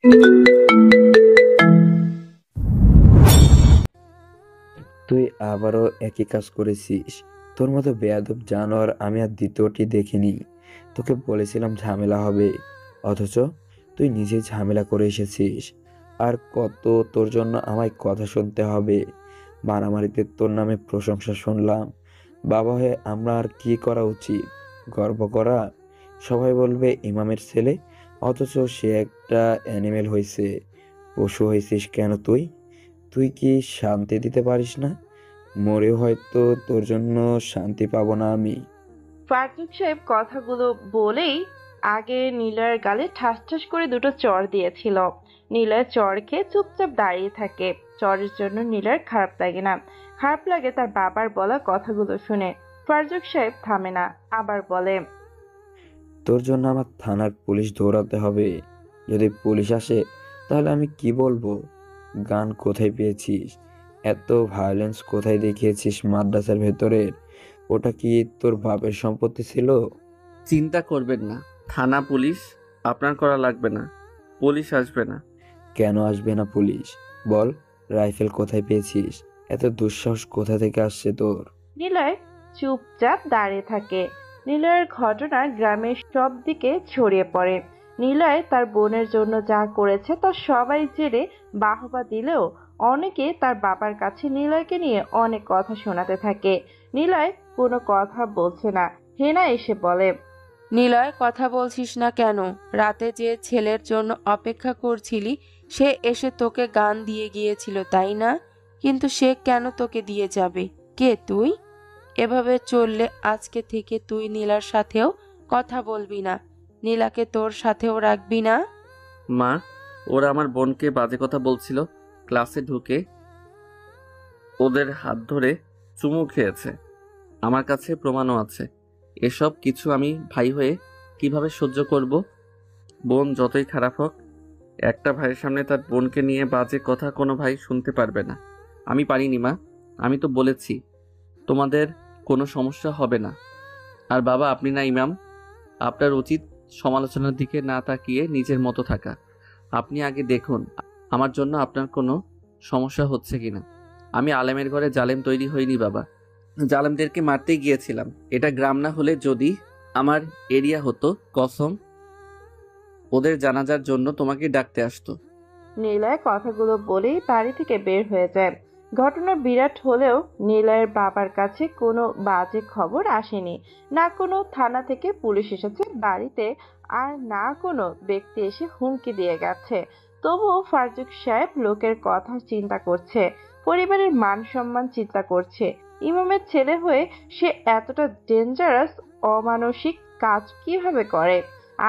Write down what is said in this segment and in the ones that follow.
তুই আবারও একই কাজ করেছিস। তোর মতো বেয়াদব জানোয়ার আমি আর দ্বিতীয়টি দেখিনি। তোকে বলেছিলাম ঝামেলা হবে, অথচ তুই নিজে ঝামেলা করে এসেছিস। আর কত তোর জন্য আমায় কথা শুনতে হবে? মারামারিতে তোর নামে প্রশংসা শুনলাম। বাবা হয়ে আমরা আর কি করা উচিত? গর্ব করা? সবাই বলবে ইমামের ছেলে, অথচ সে একটা অ্যানিমেল হয়েছে। পশু হয়েছিস কেন তুই? তুই কি শান্তি দিতে পারিস না? মরে হয়তো তোর জন্য শান্তি পাবো না আমি। ফারুক সাহেব কথাগুলো বলেই আগে নিলয়ের গালে ঠাস ঠাস করে দুটো চড় দিয়েছিল। নিলয় চড় খেয়ে চুপচাপ দাঁড়িয়ে থাকে। চড়ের জন্য নিলয়ের খারাপ লাগে না, খারাপ লাগে তার বাবার বলা কথাগুলো শুনে। ফারুক সাহেব থামে না, আবার বলে, তোর জন্য আমার থানার পুলিশ দৌড়াতে হবে। যদি পুলিশ আসে তাহলে আমি কি বলবো? গান কোথায় পেয়েছিস? এত ভায়োলেন্স কোথায় দেখিয়েছিস মাদ্রাসার ভেতরের? ওটা কি তোর বাপের সম্পত্তি ছিল? চিন্তা করবেন না, থানা পুলিশ আপনার করা লাগবে না, পুলিশ আসবে না। কেন আসবে না পুলিশ? বল, রাইফেল কোথায় পেয়েছিস? এত দুঃসাহস কোথা থেকে আসছে তোর? নিলয় চুপচাপ দাঁড়িয়ে থাকে। নিলয়ের ঘটনা গ্রামের সব দিকে ছড়িয়ে পড়ে। নিলয় তার বোনের জন্য যা করেছে তা সবাই জেনে বাহবা দিলেও অনেকে তার বাবার কাছে নিলয়কে নিয়ে অনেক কথা শোনাতে থাকে। নিলয় কোনো কথা বলছে না। হেনা এসে বলে, নিলয়, কথা বলছিস না কেন? রাতে যে ছেলের জন্য অপেক্ষা করছিলি সে এসে তোকে গান দিয়ে গিয়েছিল, তাই না? কিন্তু সে কেন তোকে দিয়ে যাবে? কে তুই? এভাবে চললে আজকে থেকে তুই নীলার সাথেও কথা বলবি না, নীলাকে তোর সাথেও রাখবি না। মা, ওরা আমার বোনকে বাজে কথা বলছিল। ক্লাসে ঢুকে ওদের হাত ধরে চুমু খেয়েছে, আমার কাছে প্রমাণও আছে। এসব কিছু আমি ভাই হয়ে কিভাবে সহ্য করব? বোন যতই খারাপ হোক, একটা ভাইয়ের সামনে তার বোনকে নিয়ে বাজে কথা কোনো ভাই শুনতে পারবে না। আমি পারিনি মা, আমি তো বলেছি তোমাদের কোনো সমস্যা হবে না। আর বাবা, আপনি না ইমাম, আপনার উচিত সমালোচনার দিকে না তাকিয়ে নিজের মতো থাকা। আপনি আগে দেখুন আমার জন্য আপনার কোনো সমস্যা হচ্ছে কিনা। আমি আলেমের ঘরে জালেম তৈরি হইনি বাবা, জালেমদেরকে মারতে গিয়েছিলাম। এটা গ্রাম না হলে যদি আমার এরিয়া হতো, কসম ওদের জানাজার জন্য তোমাকে ডাকতে আসতো। নিলয় কথাগুলো বলেই বাড়ি থেকে বের হয়ে যায়। ঘটনা বিরাট হলেও নিলয়ের বাবার কাছে কোনো বাজে খবর আসেনি। না কোনো থানা থেকে পুলিশ এসেছে বাড়িতে, আর না কোনো ব্যক্তি এসে হুমকি দিয়ে গেছে। তবুও ফারুক সাহেব লোকের কথা চিন্তা করছে, পরিবারের মান সম্মান চিন্তা করছে। ইমামের ছেলে হয়ে সে এতটা ডেঞ্জারাস অমানসিক কাজ কিভাবে করে?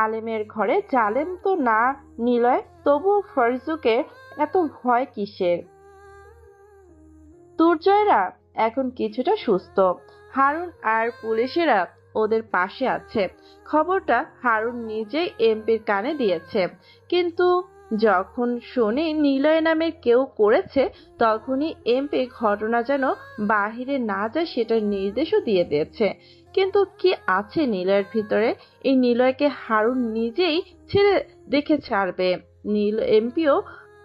আলেমের ঘরে জালেম তো না নিলয়, তবুও ফারজুকের এত ভয় কিসের? দুর্জয়রা এখন কিছুটা সুস্থ। হারুন আর পুলিশেরা ওদের পাশে আছে। খবরটা হারুন নিজেই এমপির কানে দিয়েছে। কিন্তু যখন শুনে নিলয় নামের কেউ করেছে, তখনই এমপি ঘটনা যেন বাহিরে না যায় সেটার নির্দেশও দিয়ে দিয়েছে। কিন্তু কি আছে নিলয়ের ভিতরে? এই নিলয়কে হারুন নিজেই ছেড়ে দেখে ছাড়বে। নীল এমপিও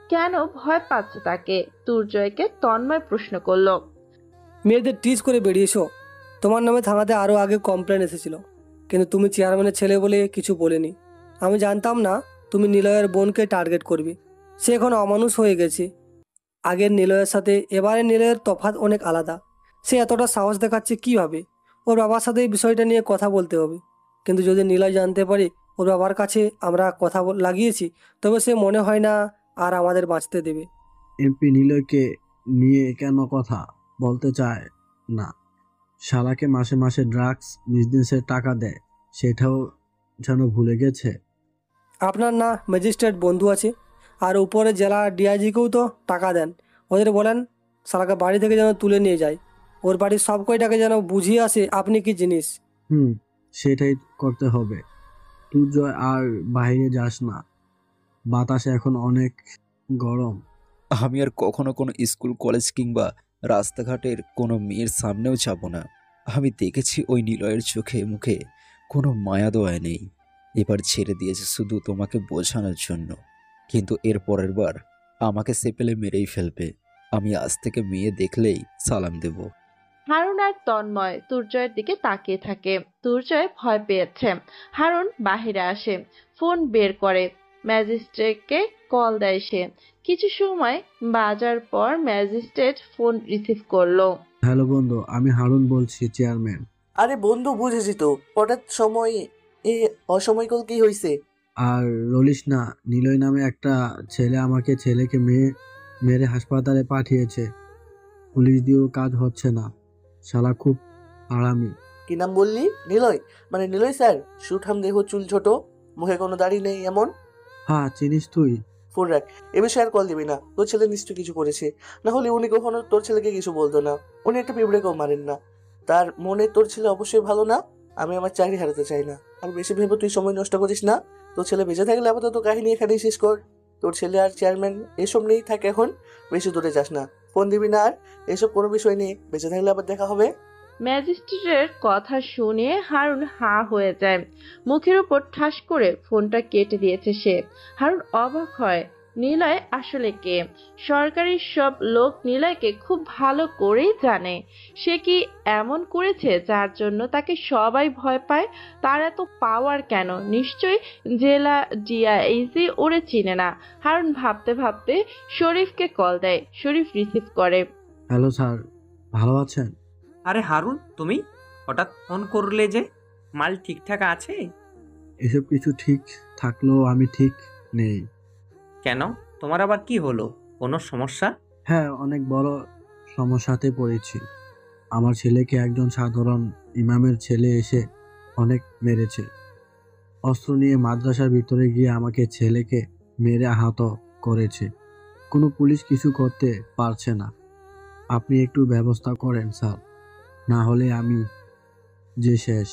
কেন ভয় পাচ্ছে তাকে? দুর্জয়কে তন্ময় প্রশ্ন করলো। মেয়েদের টিজ করে বেরিয়েছো। তোমার নামে থানাতে আরও আগে কমপ্লেন এসেছিল, কিন্তু তুমি চেয়ারম্যানের ছেলে বলে কিছু বলেনি। আমি জানতাম না তুমি নিলয়ের বোনকে টার্গেট করবে। সে এখন অমানুষ হয়ে গেছে। আগের নিলয়ের সাথে এবারে নিলয়ের তফাৎ অনেক আলাদা। সে এতটা সাহস দেখাচ্ছে কীভাবে? ওর বাবার সাথে এই বিষয়টা নিয়ে কথা বলতে হবে। কিন্তু যদি নিলয় জানতে পারে ওর বাবার কাছে আমরা কথা লাগিয়েছি, তবে সে মনে হয় না আর আমাদের বাঁচতে দেবে। এমপি নিলয়কে নিয়ে কেন কথা বলতে চায় না? শালাকে মাসে মাসে ড্রাগস বিজনেসের টাকা দেয়, সেটাও যেন ভুলে গেছে। আপনার না ম্যাজিস্ট্রেট বন্ধু আছে, আর উপরে জেলা ডিআইজিকেও তো টাকা দেন। ওদের বলেন শালাকে বাড়ি থেকে যেন তুলে নিয়ে যায়, ওর বাড়ির সব কয়টাকে যেন বুঝিয়ে আসে আপনি কি জিনিস। সেটাই করতে হবে। তুই জয় আর বাইরে যাস না, বাতাস এখন অনেক গরম। আমি আর কখনো কোনো স্কুল কলেজ কিংবা রাস্তাঘাটের কোনো মেয়ের সামনেও যাব না। আমি দেখেছি ওই নিলয়ের চোখে মুখে কোনো মায়া দয়া নেই। এবার ছেড়ে দিয়েছে শুধু তোমাকে বোঝানোর জন্য। কিন্তু এর পরের বার আমাকে সেপেলে মেরেই ফেলবে। আমি আজ থেকে মেয়ে দেখলেই সালাম দেব। হারুন আর তন্ময় তুর্জয়ের দিকে তাকিয়ে থাকে। তুর্জয় ভয় পেয়েছে। হারুন বাহিরে আসে, ফোন বের করে, ম্যাজিস্ট্রেটকে কল দেয় সে। কিছু সময় বাজার পর ম্যাজিস্ট্রেট ফোন রিসিভ করলো। হ্যালো বন্ধু, আমি হারুন বলছি, চেয়ারম্যান। আরে বন্ধু, বুঝেছি তো, হঠাৎ সময় এ অসময়কল কি হয়েছে? আর বলিস না, নিলয় নামে একটা ছেলে আমাকে ছেলেকে মেরে হাসপাতালে পাঠিয়েছে। পুলিশ দিয়েও কাজ হচ্ছে না। শালা খুব আরামি। কি নাম বললি? নিলয়? মানে নিলয় স্যার? সুঠাম দেহ, চুল ছোট, মুখে কোনো দাড়ি নেই এমন? হ্যাঁ, চিনিস তুই? ফোন রাখ, এ বিষয়ে আর কল দিবি না। তোর ছেলে নিশ্চয় কিছু করেছে, না হলে উনি কখনো তোর ছেলেকে কিছু বলতো না। উনি একটা পিঁপড়েকেও মারেন না। তার মনে তোর ছেলে অবশ্যই ভালো না। আমি আমার চাকরি হারাতে চাই না। আর বেশি ভেবে তুই সময় নষ্ট করিস না। তোর ছেলে বেঁচে থাকলে আপাতত কাহিনী এখানেই শেষ কর। তোর ছেলে আর চেয়ারম্যান এসব নিয়েই থাকে এখন। বেশি দূরে যাস না, ফোন দিবি না আর। এসব কোনো বিষয় নেই, বেঁচে থাকলে আবার দেখা হবে। ম্যাজিস্ট্রেটের কথা শুনে হারুন হাঁ হয়ে যায়। মুখের উপর ঠাস করে ফোনটা কেটে দিয়েছে সে। হারুন অবাক হয়, নিলয় আসলে কে? সরকারি সব লোক নিলয়কে খুব ভালো করেই জানে। সে কি এমন করেছে যার জন্য তাকে সবাই ভয় পায়? তার এত পাওয়ার কেন? নিশ্চয়ই জেলা ডিআইজি ওরে চিনে না। হারুন ভাবতে ভাবতে শরীফকে কল দেয়। শরীফ রিসিভ করে। হ্যালো স্যার, ভালো আছেন? আরে হারুন, তুমি হঠাৎ ফোন করলে যে? মাল ঠিকঠাক আছে? এসব কিছু ঠিক থাকলেও আমি ঠিক নেই। কেন, তোমার আবার কি হলো? কোনো সমস্যা? হ্যাঁ, অনেক বড় সমস্যাতে পড়েছি। আমার ছেলেকে একজন সাধারণ ইমামের ছেলে এসে অনেক মেরেছে। অস্ত্র নিয়ে মাদ্রাসার ভিতরে গিয়ে আমাকে ছেলেকে মেরে আহত করেছে। কোনো পুলিশ কিছু করতে পারছে না। আপনি একটু ব্যবস্থা করেন স্যার, না হলে আমি যে শেষ।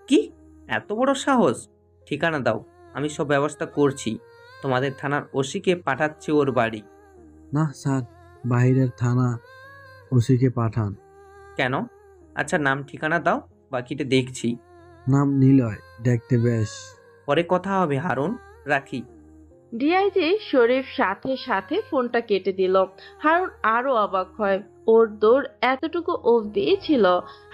কি এত বড় সাহস? ঠিকানা দাও, আমি সব ব্যবস্থা করছি। তোমাদের থানার ওসিকে পাঠাচ্ছি ওর বাড়ি। না স্যার, বাইরের থানা ওসিকে পাঠান। কেন? আচ্ছা, নাম ঠিকানা দাও, বাকিটা দেখছি। নাম নিলয়, দেখতে বেশ। পরে কথা হবে হারুন, রাখি। ডিআইজি শরীফ সাথে সাথে ফোনটা কেটে দিল। হারুন আরো অবাক হয়, ওর দৌড় এতটুকু অবধি ছিল।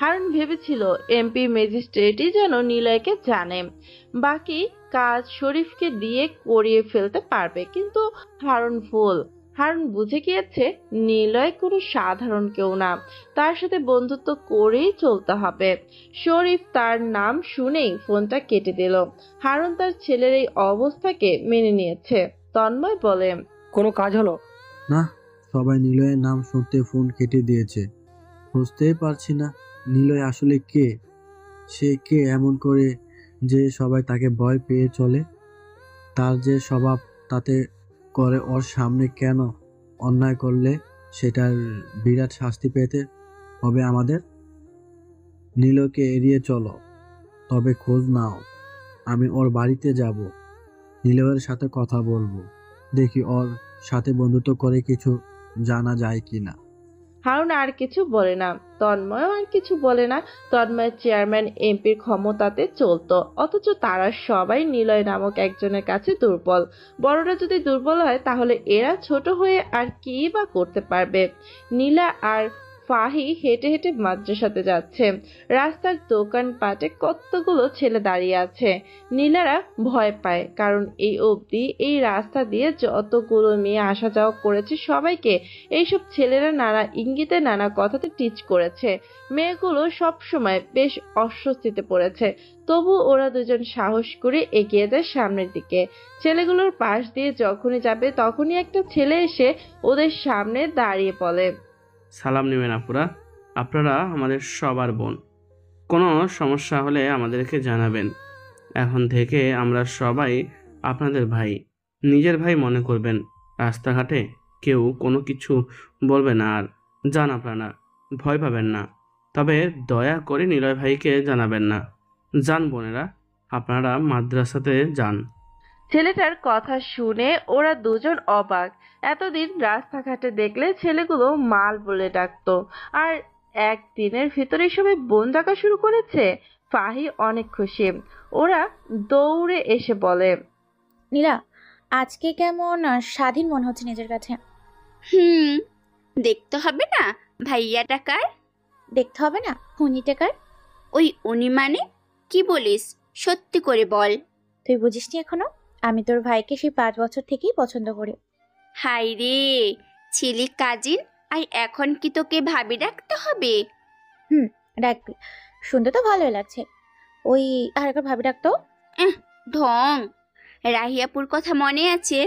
হারুন ভেবেছিল এমপি ম্যাজিস্ট্রেটই যেন নিলয়কে জানে, বাকি কাজ শরীফকে দিয়ে করিয়ে ফেলতে পারবে। কিন্তু হারুন ভুল। হারুন বুঝে গিয়েছে নিলয় কোনো সাধারণ কেউ না, তার সাথে বন্ধুত্ব করেই চলতে হবে। শরীফ তার নাম শুনেই ফোনটা কেটে দিল। হারুন তার ছেলের এই অবস্থাকে মেনে নিয়েছে। তন্ময় বলে, কোনো কাজ হলো? না, সবাই নিলয়ের নাম শুনতে ফোন কেটে দিয়েছে। বুঝতেই পারছি না নিলয় আসলে কে। সে কে এমন করে যে সবাই তাকে ভয় পেয়ে চলে? তার যে স্বভাব, তাতে করে ওর সামনে কেন অন্যায় করলে সেটার বিরাট শাস্তি পেতে হবে আমাদের। নীলকে এড়িয়ে চলো, তবে খোঁজ নাও। আমি ওর বাড়িতে যাব, নীলয়ের সাথে কথা বলবো, দেখি ওর সাথে বন্ধুত্ব করে কিছু জানা যায় কিনা। হারুন আর কিছু বলে না, তন্ময়ও আর কিছু বলে না। তন্ময় চেয়ারম্যান এমপির ক্ষমতাতে চলতো, অথচ তারা সবাই নিলয় নামক একজনের কাছে দুর্বল। বড়রা যদি দুর্বল হয় তাহলে এরা ছোট হয়ে আর কি বা করতে পারবে? নীলা আর ফাহি হেঁটে হেঁটে মাদ্রাসাতে যাচ্ছে। রাস্তার দোকানপাটে কতগুলো ছেলে দাঁড়িয়ে আছে। নীলারা ভয় পায়, কারণ এই অবধি এই রাস্তা দিয়ে যতগুলো মেয়ে আসা যাওয়া করেছে সবাইকে এইসব ছেলেরা নানা ইঙ্গিতে নানা কথাতে টিচ করেছে। মেয়েগুলো সব সময় বেশ অস্বস্তিতে পড়েছে, তবু ওরা দুজন সাহস করে এগিয়ে যায় সামনের দিকে। ছেলেগুলোর পাশ দিয়ে যখনই যাবে তখনই একটা ছেলে এসে ওদের সামনে দাঁড়িয়ে বলে, সালাম নেবেন আপুরা, আপনারা আমাদের সবার বোন। কোনো সমস্যা হলে আমাদেরকে জানাবেন। এখন থেকে আমরা সবাই আপনাদের ভাই, নিজের ভাই মনে করবেন। রাস্তাঘাটে কেউ কোনো কিছু বলবে না, আর যান আপনারা, ভয় পাবেন না। তবে দয়া করে নিলয় ভাইকে জানাবেন না। যান বোনেরা, আপনারা মাদ্রাসাতে যান। ছেলেটার কথা শুনে ওরা দুজন অবাক। এতদিন রাস্তাঘাটে দেখলে ছেলেগুলো মাল বলে ডাকতো, আর একদিনের ভিতরে সবাই বোন ডাকা শুরু করেছে। ফাহি অনেক খুশি। ওরা দৌড়ে এসে বলে, নীলা, আজকে কেমন স্বাধীন মনে হচ্ছে নিজের কাছে। হুম, দেখতে হবে না ভাইয়া টাকার? দেখতে হবে না উনি টাকার? ওই উনি মানে কি বলিস? সত্যি করে বল। তুই বুঝিসনি এখনো? আমি তোর ভাইকে সেই 5 বছর থেকেই পছন্দ করি। হাই রে, ছিলি কাজিন আর এখন কি তোকে ভাবি ডাকতে হবে? হুম, ডাকবি। শুনতে তো ভালোই লাগছে। ওই আর একবার ভাবি ডাকতো। ঢং। রাহিয়াপুর কথা মনে আছে?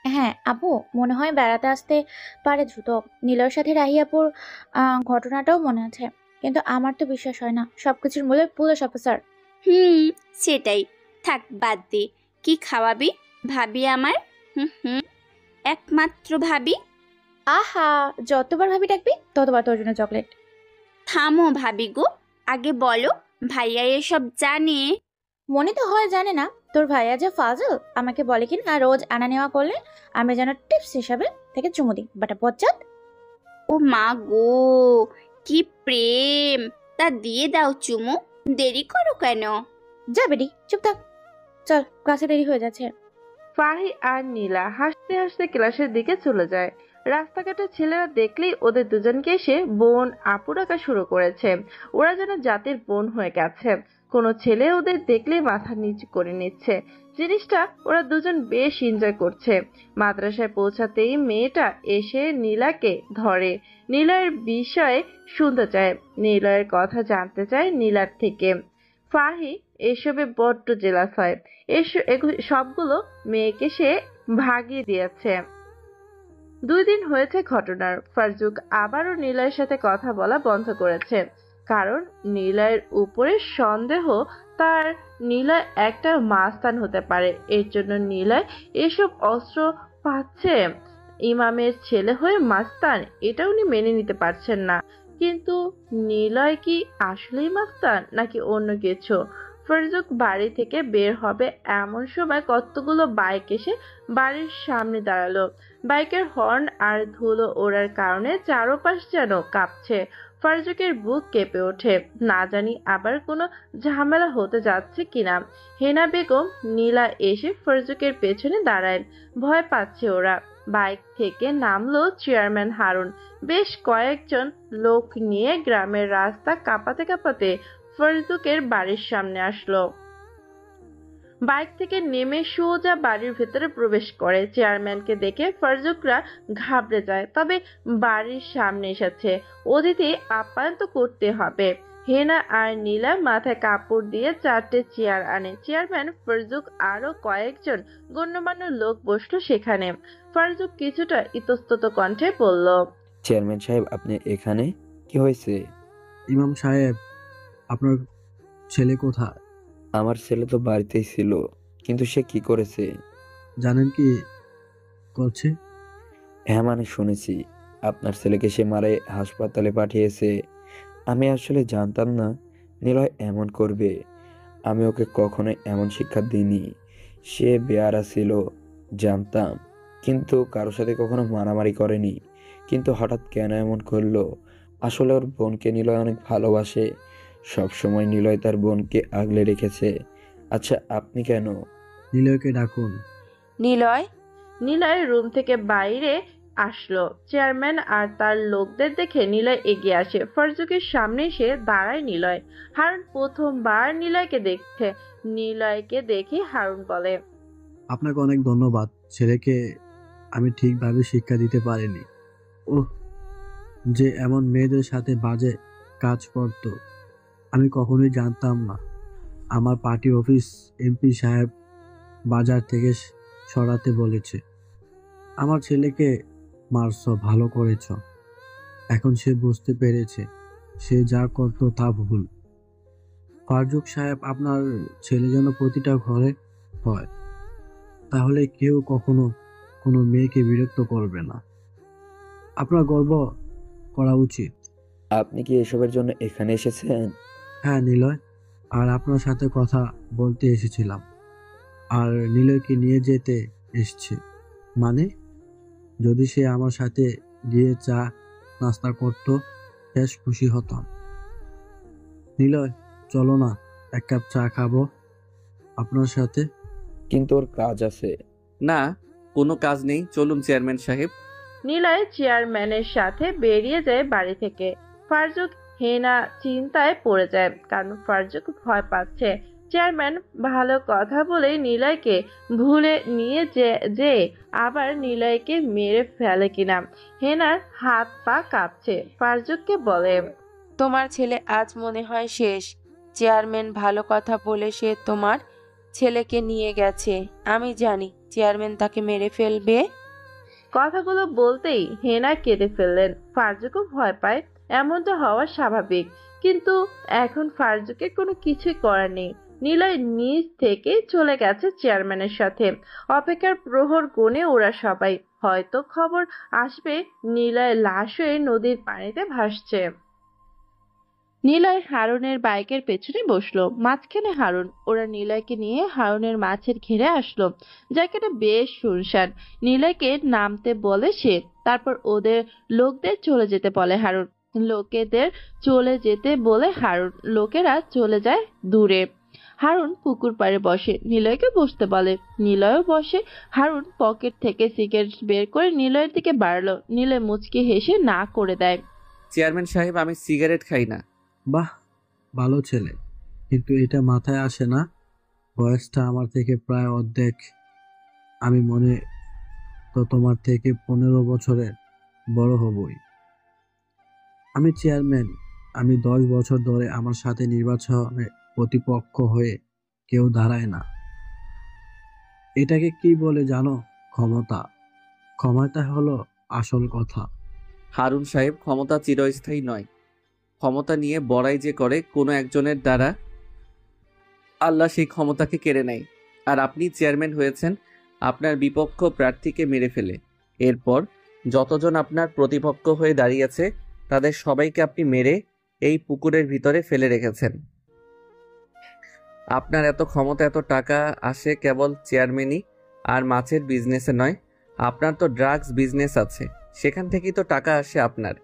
হ্যাঁ আপু, মনে হয় বেড়াতে আসতে পারে দ্রুত। নীলর সাথে রাহিয়াপুর ঘটনাটাও মনে আছে, কিন্তু আমার তো বিশ্বাস হয় না সবকিছুর মূলে পুলিশ অফিসার। হুম, সেটাই। থাক বাদ দে। কি খাওয়াবি ভাবি আমার? হুম, একমাত্র ভাবি। আহা, যতবার ভাবি ডাকবি ততবার তোর জন্য চকলেট। থামো ভাবি গো, আগে বলো ভাইয়া এসব জানে? মনে তো হয় জানে না। তোর ভাইয়া যে ফাজল, আমাকে বলে কিনা রোজ আনা নেওয়া করলে আমি যেন টিপস হিসাবে থেকে চুমু দিই। বাটা বজ্জাত। ও মা গো, কি প্রেম! তা দিয়ে দাও চুমু, দেরি করো কেন? যা বেডি, চুপ থাক। চল, ক্লাসে দেরি হয়ে যাচ্ছে। ফাহি আর নীলা হাসতে হাসতে ক্লাসের দিকে চলে যায়। রাস্তাঘাটে ছেলেরা দেখলেই ওদের দুজনকে এসে বোন আপু ডাকা শুরু করেছে। ওরা যেন জাতির বোন হয়ে গেছে। কোনো ছেলে ওদের দেখলেই মাথা নিচু করে নিচ্ছে। জিনিসটা ওরা দুজন বেশ এনজয় করছে। মাদ্রাসায় পৌঁছাতেই মেয়েটা এসে নীলাকে ধরে। নীলার বিষয়ে শুনতে চায়, নীলয়ের কথা জানতে চায় নীলার থেকে। ফাহি এসবে বড্ড জেলাস হয়। সবগুলো মেয়েকে সে ভাগিয়ে দিয়েছে। 2 দিন হয়েছে ঘটনার। ফারজুক আবারও নীলয়ের সাথে কথা বলা বন্ধ করেছে, কারণ নীলয়ের উপরে সন্দেহ তার নীলয় একটা মাস্তান হতে পারে। এর জন্য নীলয় এসব অস্ত্র পাচ্ছে। ইমামের ছেলে হয়ে মাস্তান, এটা উনি মেনে নিতে পারছেন না। কিন্তু নীলয় কি আসলেই মাস্তান নাকি অন্য কিছু? ফারজুক বাড়ি থেকে বের হবে এমন সময় কতগুলো বাইক এসে বাড়ির সামনে দাঁড়ালো। বাইকের হর্ন আর ধুলো ওড়ার কারণে চারপাশ যেন কাঁপছে। ফারজুকের বুক কেঁপে ওঠে। না জানি আবার কোনো ঝামেলা হতে যাচ্ছে কিনা। হেনা বেগম নীলা এসে ফারজুকের পেছনে দাঁড়ায়। ভয় পাচ্ছে ওরা। বাইক থেকে নামলো চেয়ারম্যান হারুন। বেশ কয়েকজন লোক নিয়ে গ্রামের রাস্তা কাঁপাতে কাঁপাতে ফারজুকের বাড়ির সামনে আসলো। বাইক থেকে নেমে সোজা বাড়ির ভেতরে প্রবেশ করে। চেয়ারম্যানকে দেখে ফারজুকরা ঘাবড়ে যায়। তবে বাড়ির সামনে এসেছে, অতিথি আপ্যায়ন তো করতে হবে। হেনা আর নীলা মাথায় কাপড় দিয়ে 4টে চেয়ার আনে। চেয়ারম্যান, ফারজুক আরো কয়েকজন গণ্যমান্য লোক বসলো সেখানে। ফারজুক কিছুটা ইতস্তত কণ্ঠে বলল, চেয়ারম্যান সাহেব, আপনি এখানে? কি হয়েছে? ইমাম সাহেব, আপনার ছেলে কোথায়? আমার ছেলে তো বাড়িতেই ছিল, কিন্তু সে কি করেছে জানেন কি করছে? হ্যাঁ, মানে শুনেছি আপনার ছেলেকে সে মারে হাসপাতালে পাঠিয়েছে। আমি আসলে জানতাম না নিলয় এমন করবে। আমি ওকে কখনো এমন শিক্ষা দিইনি। সে বেয়ারা ছিল, জানতাম, কিন্তু কারোর সাথে কখনো মারামারি করেনি। কিন্তু হঠাৎ কেন এমন করলো? আসলে ওর বোনকে নিলয় অনেক ভালোবাসে। সবসময় নিলয় তার বোনকে আগলে রেখেছে। আচ্ছা, আপনি কেন? নিলয়কে ডাকুন। নিলয়। নিলয় রুম থেকে বাইরে আসলো। চেয়ারম্যান আর তার লোকদের দেখে নিলয় এগিয়ে আসে। ফারজুকের সামনে এসে দাঁড়ায় নিলয়। হারুন প্রথমবার নিলয়কে দেখছে। নিলয়কে দেখে হারুন বলে, আপনাকে অনেক ধন্যবাদ। ছেলেকে আমি ঠিকভাবে শিক্ষা দিতে পারিনি। ওহ, যে এমন মেয়েদের সাথে বাজে কাজ করত আমি কখনোই জানতাম না। আমার পার্টি অফিস এমপি সাহেব বাজার থেকে সরাতে বলেছে। আমার ছেলেকে মারছ, ভালো করেছ। এখন সে বুঝতে পেরেছে সে যা করতো তা ভুল। ফারজুক সাহেব, আপনার ছেলে যেন প্রতিটা ঘরে হয়, তাহলে কেউ কখনো কোনো মেয়েকে বিরক্ত করবে না। আপনার গর্ব করা উচিত। আপনি কি এসবের জন্য এখানে এসেছেন? হ্যাঁ নিলয়, আর আপনার সাথে কথা বলতে এসেছিলাম। আর নিলয়কে নিয়ে যেতে এসছে। মানে, যদি সে আমার সাথে গিয়ে চা নাস্তা করতো বেশ খুশি হতাম। নিলয়, চলো না, এক কাপ চা খাবো আপনার সাথে। কিন্তু ওর কাজ আছে। না, কোনো কাজ নেই, চলুন চেয়ারম্যান সাহেব। নিলয় চেয়ারম্যানের সাথে বেরিয়ে যায় বাড়ি থেকে। ফারজুক হেনা চিন্তায় পড়ে যায়, কারণ ফারজুক ভয় পাচ্ছে চেয়ারম্যান ভালো কথা বলে নিলয়কে ভুলে নিয়ে যে আবার নিলয়কে মেরে ফেলে কিনা। হেনার হাত পা কাঁপছে। ফারজুককে বলে, তোমার ছেলে আজ মনে হয় শেষ। চেয়ারম্যান ভালো কথা বলে সে তোমার ছেলেকে নিয়ে গেছে। আমি জানি চেয়ারম্যান তাকে মেরে ফেলবে। কথাগুলো বলতেই হেনা কেঁদে ফেললেন। ফারজুকও ভয় পায়, এমনটা হওয়া স্বাভাবিক, কিন্তু এখন ফারজুকের কোনো কিছুই করার নেই। নিলয় নিজ থেকে চলে গেছে চেয়ারম্যানের সাথে। অপেক্ষার প্রহর গুনে ওরা সবাই, হয়তো খবর আসবে নিলয় লাশ হয়ে নদীর পানিতে ভাসছে। নিলয় হারুনের বাইকের পেছনে বসলো, মাঝখানে হারুন। ওরা নিলয়কে নিয়ে হারুনের মাছের ঘেরে আসলো। জায়গাটা বেশ শুনশান। নিলয়কে নামতে বলে সে, তারপর ওদের লোকদের চলে যেতে বলে হারুন। লোকেদের চলে যেতে বলে হারুন। লোকেরা চলে যায় দূরে। হারুন পুকুর পাড়ে বসে, নিলয়কে বসতে বলে। নিলয়ও বসে। হারুন পকেট থেকে সিগারেট বের করে নিলয়ের দিকে বাড়ালো। নিলয় মুচকি হেসে না করে দেয়। চেয়ারম্যান সাহেব, আমি সিগারেট খাই না। বাহ, ভালো ছেলে, কিন্তু এটা মাথায় আসে না বয়সটা আমার থেকে প্রায় অর্ধেক। আমি মনে তো তোমার থেকে 15 বছরের বড় হবই। আমি চেয়ারম্যান। আমি 10 বছর ধরে আমার সাথে নির্বাচনে প্রতিপক্ষ হয়ে কেউ দাঁড়ায় না। এটাকে কি বলে জানো? ক্ষমতা। ক্ষমতা হলো আসল কথা। হারুন সাহেব, ক্ষমতা চিরস্থায়ী নয়। ক্ষমতা নিয়ে বড়াই যে করে কোনো একজনের দ্বারা, আল্লাহ সেই ক্ষমতাকে কেড়ে নেয়। আর আপনি চেয়ারম্যান হয়েছেন আপনার বিপক্ষ প্রার্থীকে মেরে ফেলে। এরপর যতজন আপনার প্রতিপক্ষ হয়ে দাঁড়িয়েছে তাদের সবাইকে আপনি মেরে এই পুকুরের ভিতরে ফেলে রেখেছেন। আপনার এত ক্ষমতা, এত টাকা আসে কেবল চেয়ারম্যানই আর মাছের বিজনেসে নয়। আপনার তো ড্রাগস বিজনেস আছে, সেখান থেকেই তো টাকা আসে আপনার।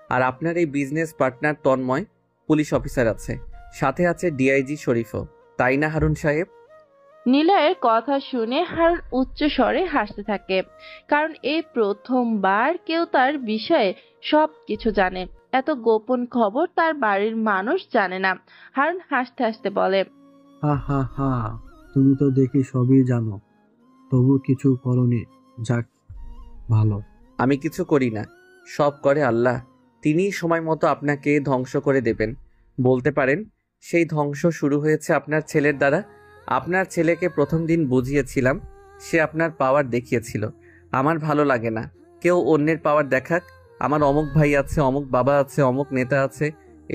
আর আপনার এই business partner Tanmoy police officer আছে, সাথে আছে ডিআইজি শরীফও, তাই না হারুন সাহেব? নিলয়ের কথা শুনে হারুন উচ্চ স্বরে হাসতে থাকে, কারণ এই প্রথমবার কেউ তার বিষয়ে সব কিছু জানে। এত গোপন খবর তার বাড়ির মানুষ জানে না। হারুন হাসতে হাসতে বলে, হা হা হা, তুমি তো দেখি সবই জানো, তবু কিছু করনি। যাক, ভালো। আমি কিছু করি না, সব করে আল্লাহ। তিনিই সময় মতো আপনাকে ধ্বংস করে দেবেন। বলতে পারেন সেই ধ্বংস শুরু হয়েছে আপনার ছেলের দ্বারা। আপনার ছেলেকে প্রথম দিন বুঝিয়েছিলাম, সে আপনার পাওয়ার দেখিয়েছিল। আমার ভালো লাগে না কেউ অন্যের পাওয়ার দেখাক। আমার অমুক ভাই আছে, অমুক বাবা আছে, অমুক নেতা আছে,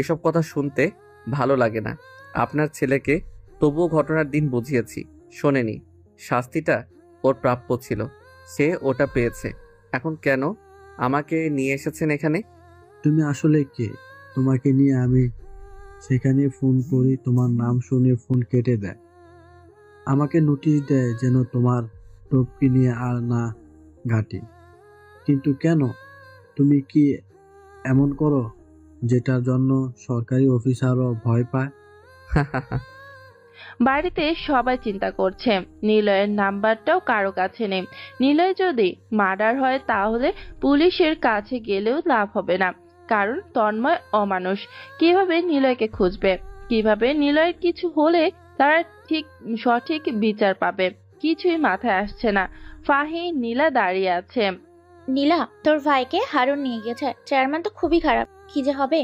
এসব কথা শুনতে ভালো লাগে না। আপনার ছেলেকে তবুও ঘটনার দিন বুঝিয়েছি, শোনেনি। শাস্তিটা ওর প্রাপ্য ছিল, সে ওটা পেয়েছে। এখন কেন আমাকে নিয়ে এসেছেন এখানে? তুমি আসলে কে? তোমাকে নিয়ে আমি সেখানে ফোন করি, তোমার নাম শুনে ফোন কেটে দেয়। আমাকে নোটিশ দেয় যেন তোমার টপকি নিয়ে আর না ঘাটি। কিন্তু কেন? তুমি কি এমন করো যেটার জন্য সরকারি অফিসারও ভয় পায়? বাড়িতে সবাই চিন্তা করছে নিলয়ের নাম্বারটাও কারো কাছে নেই। নিলয় যদি মার্ডার হয় তাহলে পুলিশের কাছে গেলেও লাভ হবে না, কারণ তন্ময় অমানুষ। কিভাবে নিলয়কে খুঁজবে? কিভাবে নিলয়ের কিছু হলে তারা সঠিক বিচার পাবে? কিছুই মাথায় আসছে না। ফাহি নীলা দাঁড়িয়ে আছে। নীলা, তোর ভাইকে হারুন নিয়ে গেছে। চেয়ারম্যান তো খুবই খারাপ, কি যে হবে।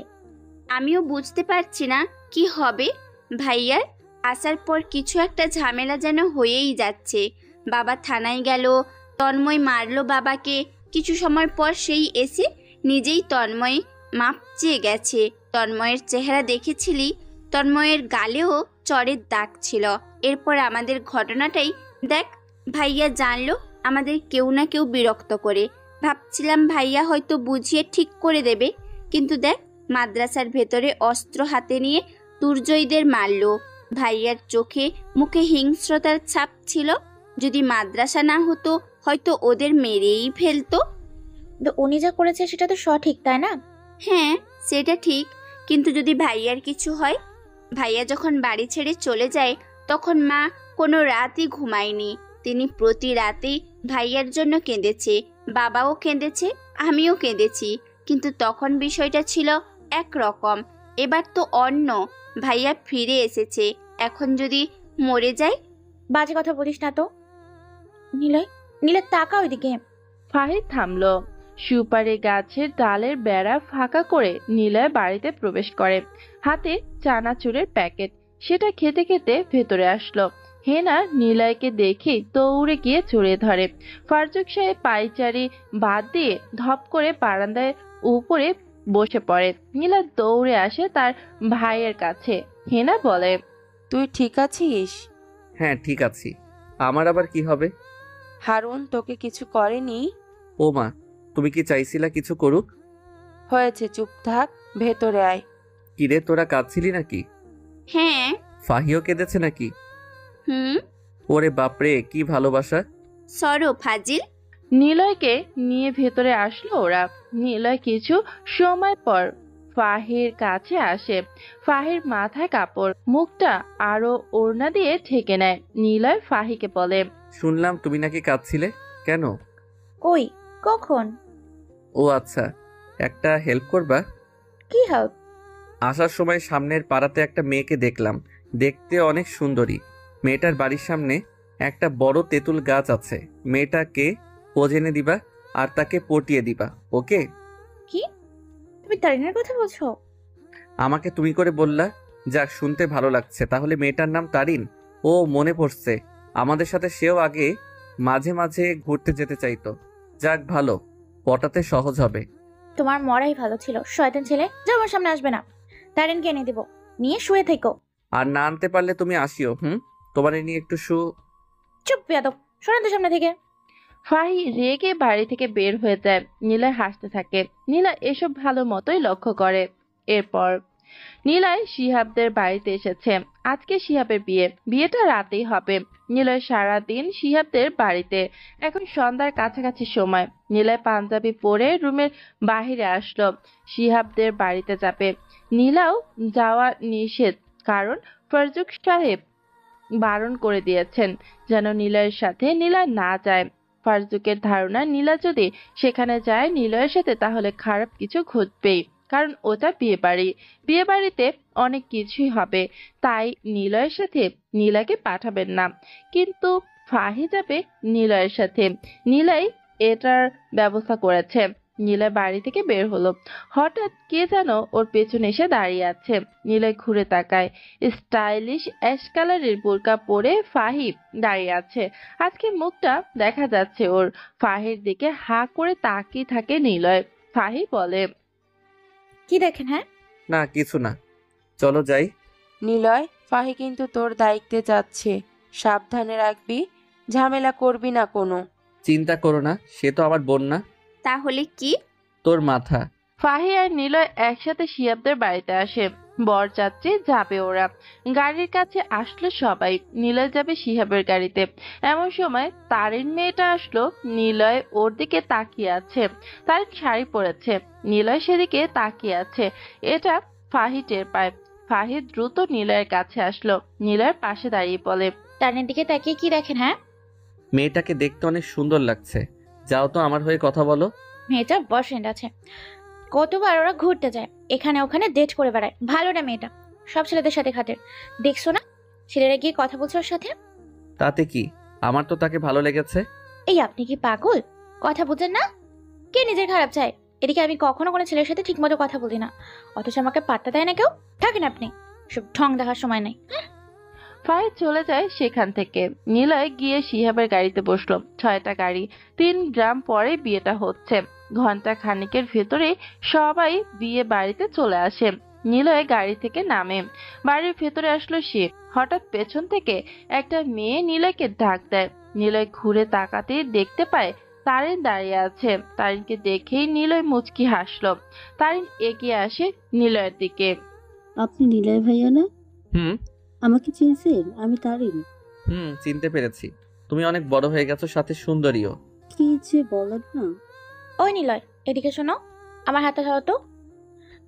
আমিও বুঝতে পারছি না কি হবে। ভাইয়ার আসার পর কিছু একটা ঝামেলা যেন হয়েই যাচ্ছে। বাবা থানায় গেল, তন্ময় মারলো বাবাকে। কিছু সময় পর সেই এসে নিজেই তন্ময় মাপ চেয়ে গেছে। তন্ময়ের চেহারা দেখেছিলি? তন্ময়ের গালেও চড়ের দাগ ছিল। এরপর আমাদের ঘটনাটাই দেখ। ভাইয়া জানলো, আমাদের কেউ না কেউ বিরক্ত করে। ভাবছিলাম ভাইয়া হয়তো বুঝিয়ে ঠিক করে দেবে, কিন্তু দেখ, মাদ্রাসার ভেতরে অস্ত্র হাতে নিয়ে দুর্জয়ীদের মারলো। ভাইয়ার চোখে মুখে হিংস্রতার ছাপ ছিল। যদি মাদ্রাসা না হতো হয়তো ওদের মেরেই ফেলতো। তো উনি যা করেছে সেটা তো সঠিক, তাই না? হ্যাঁ, সেটা ঠিক, কিন্তু যদি ভাইয়ার কিছু হয়? ভাইয়া যখন বাড়ি ছেড়ে চলে যায় তখন মা কোনো রাতই ঘুমায়নি। তিনি প্রতি রাতেই ভাইয়ার জন্য কেঁদেছে, বাবাও কেঁদেছে, আমিও কেঁদেছি, কিন্তু তখন বিষয়টা ছিল একরকম। এবার তো অন্য। ভাইয়া ফিরে এসেছে, এখন যদি মরে যায়। বাজে কথা বলিস না তো। নিলয়, নিলয় তাকা ওইদিকে। ফাহিদ থামলো। সুপারি গাছের ডালের বেড়া ফাঁকা করে নিলয় বাড়িতে প্রবেশ করে। হাতে চানাচুরের প্যাকেট, সেটা খেতে খেতে ভেতরে আসলো। হেনা নিলয়কে দেখে দৌড়ে গিয়ে জড়িয়ে ধরে। ফারজুক সাহেব পায়চারি বাদ দিয়ে ধপ করে বারান্দায় উপরে বসে পড়ে। নিলয় দৌড়ে আসে তার ভাইয়ের কাছে। হেনা বলে, তুই ঠিক আছিস? হ্যাঁ ঠিক আছি। আমার আবার কি হবে? হারুন তোকে কিছু করেনি? ও মা, তুমি কি চাইছিলা কিছু করুক? হয়েছে, চুপ থাক, ভেতরে আয়। কিরে তোরা কাঁদছিলি নাকি? হ্যাঁ। ফাহিও কেঁদেছে নাকি? হুম। ওরে বাপরে, কি ভালোবাসা! সরো ফাজিল। নিলয়কে নিয়ে ভেতরে আসলো ওরা। নিলয় কিছু সময় পর ফাহির কাছে আসে। ফাহির মাথায় কাপড়, মুখটা আরো ওড়না দিয়ে ঢেকে নেয়। নিলয় ফাহিকে বলে, শুনলাম তুমি নাকি কাঁদছিলে, কেন? কই, কখন? ও আচ্ছা, একটা হেল্প করবা? কি হেল্প? আসার সময় সামনের পাড়াতে একটা মেয়েকে দেখলাম, দেখতে অনেক সুন্দরী। মেয়েটার বাড়ির সামনে একটা বড় তেঁতুল গাছ আছে। মেয়েটাকে খোঁজ এনে দিবা আর তাকে পটিয়ে দিবা, ওকে? কি, তুমি তারিনের কথা বলছো? আমাকে তুমি করে বললা, যাক শুনতে ভালো লাগছে। তাহলে মেয়েটার নাম তারিন? ও মনে পড়ছে, আমাদের সাথে সেও আগে মাঝে মাঝে ঘুরতে যেতে চাইতো। যাক ভালো, পটাতে সহজ হবে। তোমার মরাই ভালো ছিল, শয়তান ছেলে। যাও, আমার সামনে আসবে না। তারিনকে এনে দিব, নিয়ে শুয়ে থেকো। আর না আনতে পারলে তুমি আসিও। তোমার নিয়ে একটু চুপ বেয়াদব, সরেন তো সামনে থেকে। ফাহি রেগে বাড়ি থেকে বের হয়ে যায়। নীলয় হাসতে থাকে। নীলয় এসব ভালো মতোই লক্ষ্য করে। এরপর নীলয় শিহাবদের বাড়িতে এসেছে। আজকে শিহাবের বিয়ে, বিয়েটা রাতেই হবে। নীলয় সারাদিন শিহাবদের বাড়িতে। এখন সন্ধ্যার কাছাকাছি সময়। নীলয় পাঞ্জাবি পরে রুমের বাহিরে আসলো। শিহাবদের বাড়িতে যাবে। নীলাও যাওয়া নিষেধ, কারণ ফারজুক সাহেব বারণ করে দিয়েছেন যেন নীলয়ের সাথে নীলয় না যায়। ফারজুকের ধারণা নীলা যদি সেখানে যায় নিলয়ের সাথে, তাহলে খারাপ কিছু ঘটবেই, কারণ ওটা বিয়ে বাড়ি। বিয়ে বাড়িতে অনেক কিছুই হবে, তাই নিলয়ের সাথে নীলাকে পাঠাবেন না। কিন্তু ফাহি যাবে নিলয়ের সাথে। নিলয় এটার ব্যবস্থা করেছে। নিলয় বাড়ি থেকে বের হলো। হঠাৎ কে যেন ওর পেছনে এসে দাঁড়িয়ে আছে। নিলয় ঘুরে তাকায়। স্টাইলিশ অ্যাশ কালারের বোরকা পরে ফাহি দাঁড়িয়ে আছে। আজকে মুখটা দেখা যাচ্ছে ওর। ফাহির দিকে হা করে তাকিয়ে থাকে নিলয়। ফাহি বলে, কি দেখেন? হ্যাঁ, না কিছু না, চলো যাই। নিলয়, ফাহি কিন্তু তোর দায়িত্বে যাচ্ছে, সাবধানে রাখবি, ঝামেলা করবি না কোনো। চিন্তা করো না, সে তো আমার বোন না। তাহলে কি? তোর মাথা। ফাহি আর নিলয় একসাথে শিহাবদের বাড়িতে আসে। বরযাত্রী যাবে ওরা। গাড়ির কাছে আসলো সবাই। নিলয় যাবে শিহাবের গাড়িতে। এমন সময় তারিন মেয়েটা আসলো। নিলয় ওর দিকে তাকিয়ে আছে। তারিন শাড়ি পরেছে। নিলয় সেদিকে তাকিয়ে আছে। এটা ফাহি টের পায়। ফাহি দ্রুত নিলয়ের কাছে আসলো। নিলয়ের পাশে দাঁড়িয়ে বলে, তারিনের দিকে তাকিয়ে কি দেখেন? হ্যাঁ, মেয়েটাকে দেখতে অনেক সুন্দর লাগছে। যাও তো আমার হয়ে কথা বলো। মেয়েটার বয়ফ্রেন্ড আছে। কতবার ওরা ঘুরতে যায়, এখানে ওখানে ডেট করে বেড়ায়। ভালো না মেয়েটা, সব ছেলেদের সাথে খাটের। দেখছো না ছেলেরা গিয়ে কথা বলছে ওর সাথে? তাতে কি, আমার তো তাকে ভালো লেগেছে। এই আপনি কি পাগল? কথা বুঝেন না? কে নিজের খারাপ চায়? এদিকে আমি কখনো কোনো ছেলের সাথে ঠিক মতো কথা বলি না, অথচ আমাকে পাত্তা দেয় না কেউ। থাকেন আপনি, সব ঢং দেখার সময় নেই। ফাহি চলে যায় সেখান থেকে। নিলয় গিয়ে শিহাবের গাড়িতে বসলো। 6টা গাড়ি, 3 গ্রাম পরে বিয়েটা হচ্ছে। ঘন্টা খানিকের ভেতরে সবাই বিয়ে বাড়িতে চলে আসে। নিলয় গাড়ি থেকে নামে। বাড়ির ভেতরে আসলো সে। হঠাৎ পেছন থেকে একটা মেয়ে নিলয়কে ডাক দেয়। নিলয় ঘুরে তাকাতেই দেখতে পায় তারিন দাঁড়িয়ে আছে। তারিনকে দেখেই নিলয় মুচকি হাসলো। তারিন এগিয়ে আসে নিলয়ের দিকে। আপনি নিলয় ভাইয়া না? হুম আমাকে চিনছেন? আমি তারিন। চিনতে পেরেছি। তুমি অনেক বড় হয়ে গেছো, সাথে সুন্দরীও। কি যে বলেন না। ওই নিলয়, এদিকে শোনো, আমার হাতটা ধরো তো,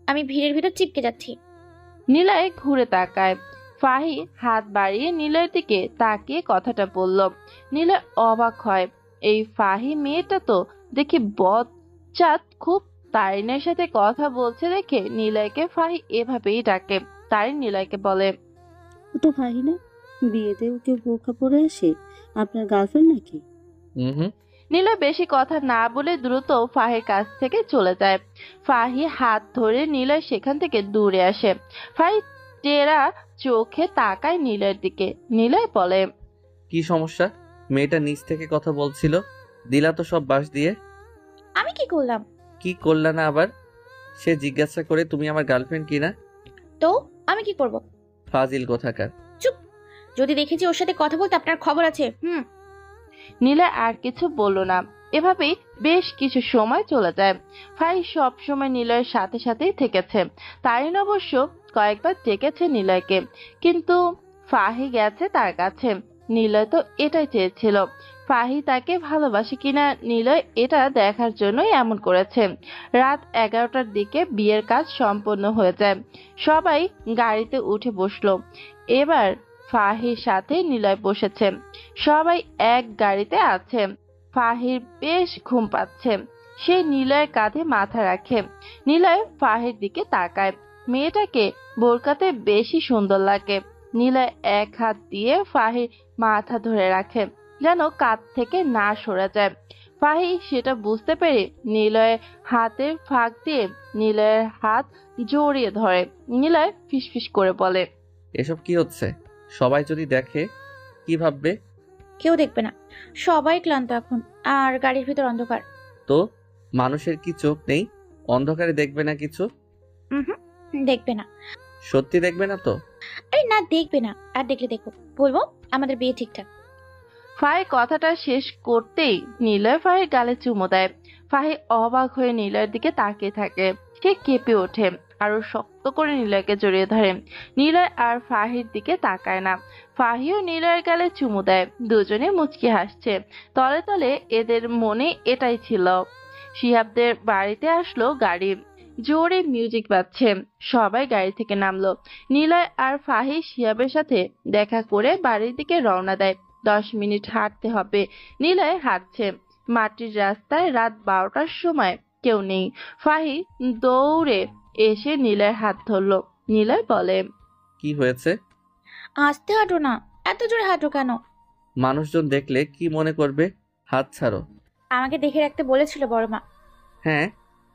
আমি ভিড়ের ভিতর চিপকে যাচ্ছি। নিলয় ঘুরে তাকায়। ফাহি হাত বাড়িয়ে নীলের দিকে তাকিয়ে কথাটা বলল। নীলয় অবাক হয়, এই ফাহি মেয়েটা তো দেখি বজ্জাত খুব। তারিনের সাথে কথা বলছে দেখে নীলয়কে ফাহি এভাবেই ডাকে। তারিন নীলয়কে বলে, ও তো ভাই না, বিয়েতে ওকে বোরকা পরে আসে। আপনার গার্লফ্রেন্ড নাকি? হুম। নীলয় বেশি কথা না বলে দ্রুত ফাহির কাছ থেকে চলে যায়। ফাহি হাত ধরে নীলয় সেখান থেকে দূরে আসে। ফাহি টেরা চোখে তাকায় নীলয়ের দিকে। নীলয় বলে, কি সমস্যা? মেয়েটা নিচ থেকে কথা বলছিল, দিলা তো সব বাস দিয়ে। আমি কি করলাম? কি করলা না আবার? সে জিজ্ঞাসা করে তুমি আমার গার্লফ্রেন্ড কিনা। তো আমি কি করব? ফাজিল কোথাকার। চুপ। যদি দেখেছি ওর সাথে কথা বলতে আপনার খবর আছে। নীলয় আর কিছু বলল না। এভাবেই বেশ কিছু সময় চলে যায়। ফাহি সব সময় নীলয়ের সাথে সাথেই থেকেছে। তারিন অবশ্য কয়েকবার ডেকেছে নীলয়কে, কিন্তু ফাহি গেছে তার কাছে। নীলয় তো এটাই চেয়েছিল, ফাহি তাকে ভালোবাসে কিনা নীলয় এটা দেখার জন্যই এমন করেছে। রাত 11টার দিকে বিয়ের কাজ সম্পন্ন হয়ে যায়। সবাই গাড়িতে উঠে বসলো। এবার ফাহির সাথে নীলয় বসেছে। সবাই এক গাড়িতে আছে। ফাহির বেশ ঘুম পাচ্ছে। সে নীলয়ের কাঁধে মাথা রাখে। নীলয় ফাহির দিকে তাকায়। মেয়েটাকে বোরকাতে বেশি সুন্দর লাগে। নীলয় এক হাত দিয়ে ফাহির মাথা ধরে রাখে, যেন কাঁধ থেকে না সরে যায়। ফাহি সেটা বুঝতে পেরে নীলয়ের হাতের ফাঁক দিয়ে নীলয়ের হাত জড়িয়ে ধরে। নীলয় ফিসফিস করে বলে, এসব কি হচ্ছে? সবাই যদি দেখে কি ভাববে? কেউ দেখবে না, সবাই ক্লান্ত এখন, আর গাড়ির ভিতর অন্ধকার। তো মানুষের কি চোখ নেই? অন্ধকারে দেখবে না কিছু? দেখবে না। সত্যি দেখবে না তো? আরে না, দেখবে না। আর দেখলে দেখো, বলবো আমাদের বিয়ে ঠিকঠাক। ফাহি কথাটা শেষ করতেই নীলয় ফাহির গালে চুমো দেয়। ফাহি অবাক হয়ে নীলয়ের দিকে তাকিয়ে থাকে। সে কেঁপে ওঠে, আরো শক্ত করে নীলয়কে জড়িয়ে ধরে। নীলয় আর ফাহির দিকে তাকায় না। ফাহিও নীলয়ের গালে চুমু দেয়। দুজনে মুচকি হাসছে। তলে তলে এদের মনে এটাই ছিল। শিহাবদের বাড়িতে আসলো গাড়ি। জোরে মিউজিক বাজছে। সবাই গাড়ি থেকে নামলো। নীলয় আর ফাহি শিহাবের সাথে দেখা করে বাড়ির দিকে রওনা দেয়। 10 মিনিট হাঁটতে হবে। নীলয় হাঁটছে। মাটির রাস্তায় রাত 12টার সময় কেউ নেই। ফাহি দৌড়ে এসে নীলয়ের হাত ধরলো। নীলয় বলে, কি হয়েছে? আস্তে হাঁটো না, এত জোরে হাঁটো কেন? মানুষজন দেখলে কি মনে করবে? হাত ছাড়ো। আমাকে দেখে রাখতে বলেছিল বড় মা। হ্যাঁ,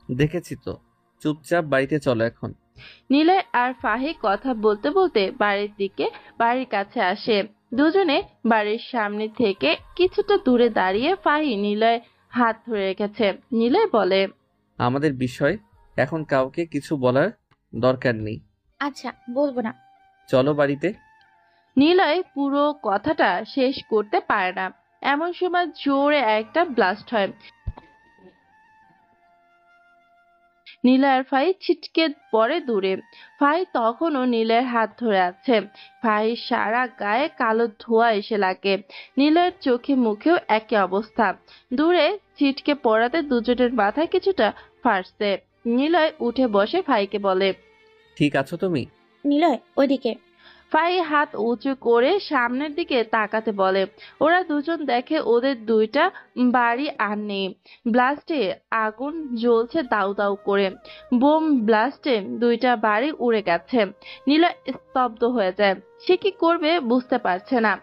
দেখেছি তো। চুপচাপ বাড়িতে চলো এখন। নীলয় আর ফাহি কথা বলতে বলতে বাড়ির কাছে আসে। দুজনে বাড়ির সামনে থেকে কিছুটা দূরে দাঁড়িয়ে ফাহি নীলয় হাত ধরে রেখেছে। নীলয় বলে, আমাদের বিষয় এখন কাউকে কিছু বলার দরকার নেই। আচ্ছা, বলবো না। চলো বাড়িতে। নীলয় পুরো কথাটা শেষ করতে পারে না। এমন সময় জোরে একটা ব্লাস্ট হয়। নীলয় আর ফাহি ছিটকে পড়ে দূরে। ফাহি তখনও নীলয়ের হাত ধরে আছে। ফাহির সারা গায়ে কালো ধোঁয়া এসে লাগে। নীলয়ের চোখে মুখেও একই অবস্থা। দূরে ছিটকে পড়াতে দুজনের মাথায় কিছুটা ফাটছে। নীলয় উঠে বসে ফাহিকে বলে, ঠিক আছো তুমি? নীলয়, ওইদিকে। ফাহি হাত উঁচু করে সামনের দিকে তাকাতে বলে। ওরা দুজন দেখে ওদের দুইটা বাড়ি আর নেই। ব্লাস্টে আগুন জ্বলছে দাউ দাউ করে। বোম ব্লাস্টে দুইটা বাড়ি উড়ে গেছে। নীলয় স্তব্ধ হয়ে যায়। সে কি করবে বুঝতে পারছে না।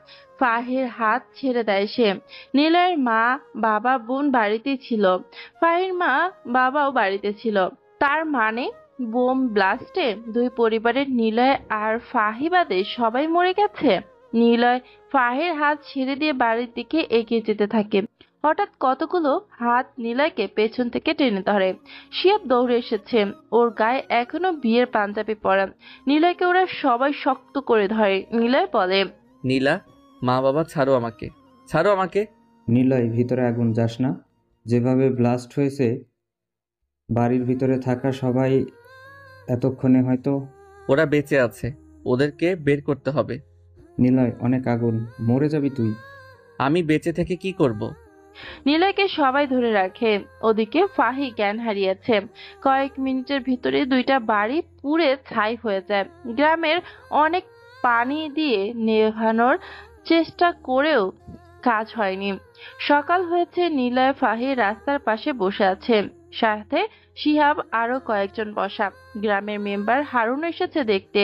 ফাহির হাত ছেড়ে দেয় সে। নীলয়ের মা, বাবা, বোন বাড়িতেই ছিল। ফাহির মা বাবাও বাড়িতে ছিল। তার মানে বোম ব্লাস্টে দুই পরিবারের নীলয় আর ফাহি বাদে সবাই মরে গেছে। নীলয় ফাহির হাত ছেড়ে দিয়ে বাড়ির দিকে এগিয়ে যেতে থাকে। হঠাৎ কতগুলো হাত নীলয়কে পেছন থেকে টেনে ধরে। শিয়াব দৌড়ে এসেছে। ওর গায়ে এখনো বিয়ের পাঞ্জাবি পরা। নীলয়কে ওরা সবাই শক্ত করে ধরে। নীলয় বলে, নীলা, মা বাবা ছাড়ো আমাকে, ছাড়ো আমাকে। নীলয়, ভিতরে আগুন যাস না। যেভাবে ব্লাস্ট হয়েছে, বাড়ির ভিতরে থাকা সবাই এতক্ষণে হয়তো। ওরা বেঁচে আছে, ওদেরকে বের করতে হবে। নীলয়, অনেক আগুন, মরে যাবি তুই। আমি বেঁচে থেকে কি করব? নীলয়কে সবাই ধরে রাখে। ওদিকে ফাহি জ্ঞান হারিয়েছে। কয়েক মিনিটের ভিতরে দুইটা বাড়ি পুড়ে ছাই হয়ে যায়। গ্রামের অনেক পানি দিয়ে নেভানোর চেষ্টা করেও কাজ হয়নি। সকাল হয়েছে, নিলয় ফাহির রাস্তার পাশে বসে আছে, সাথে শিহাব আরো কয়েকজন বসা। গ্রামের মেম্বার হারুন এসেছে দেখতে।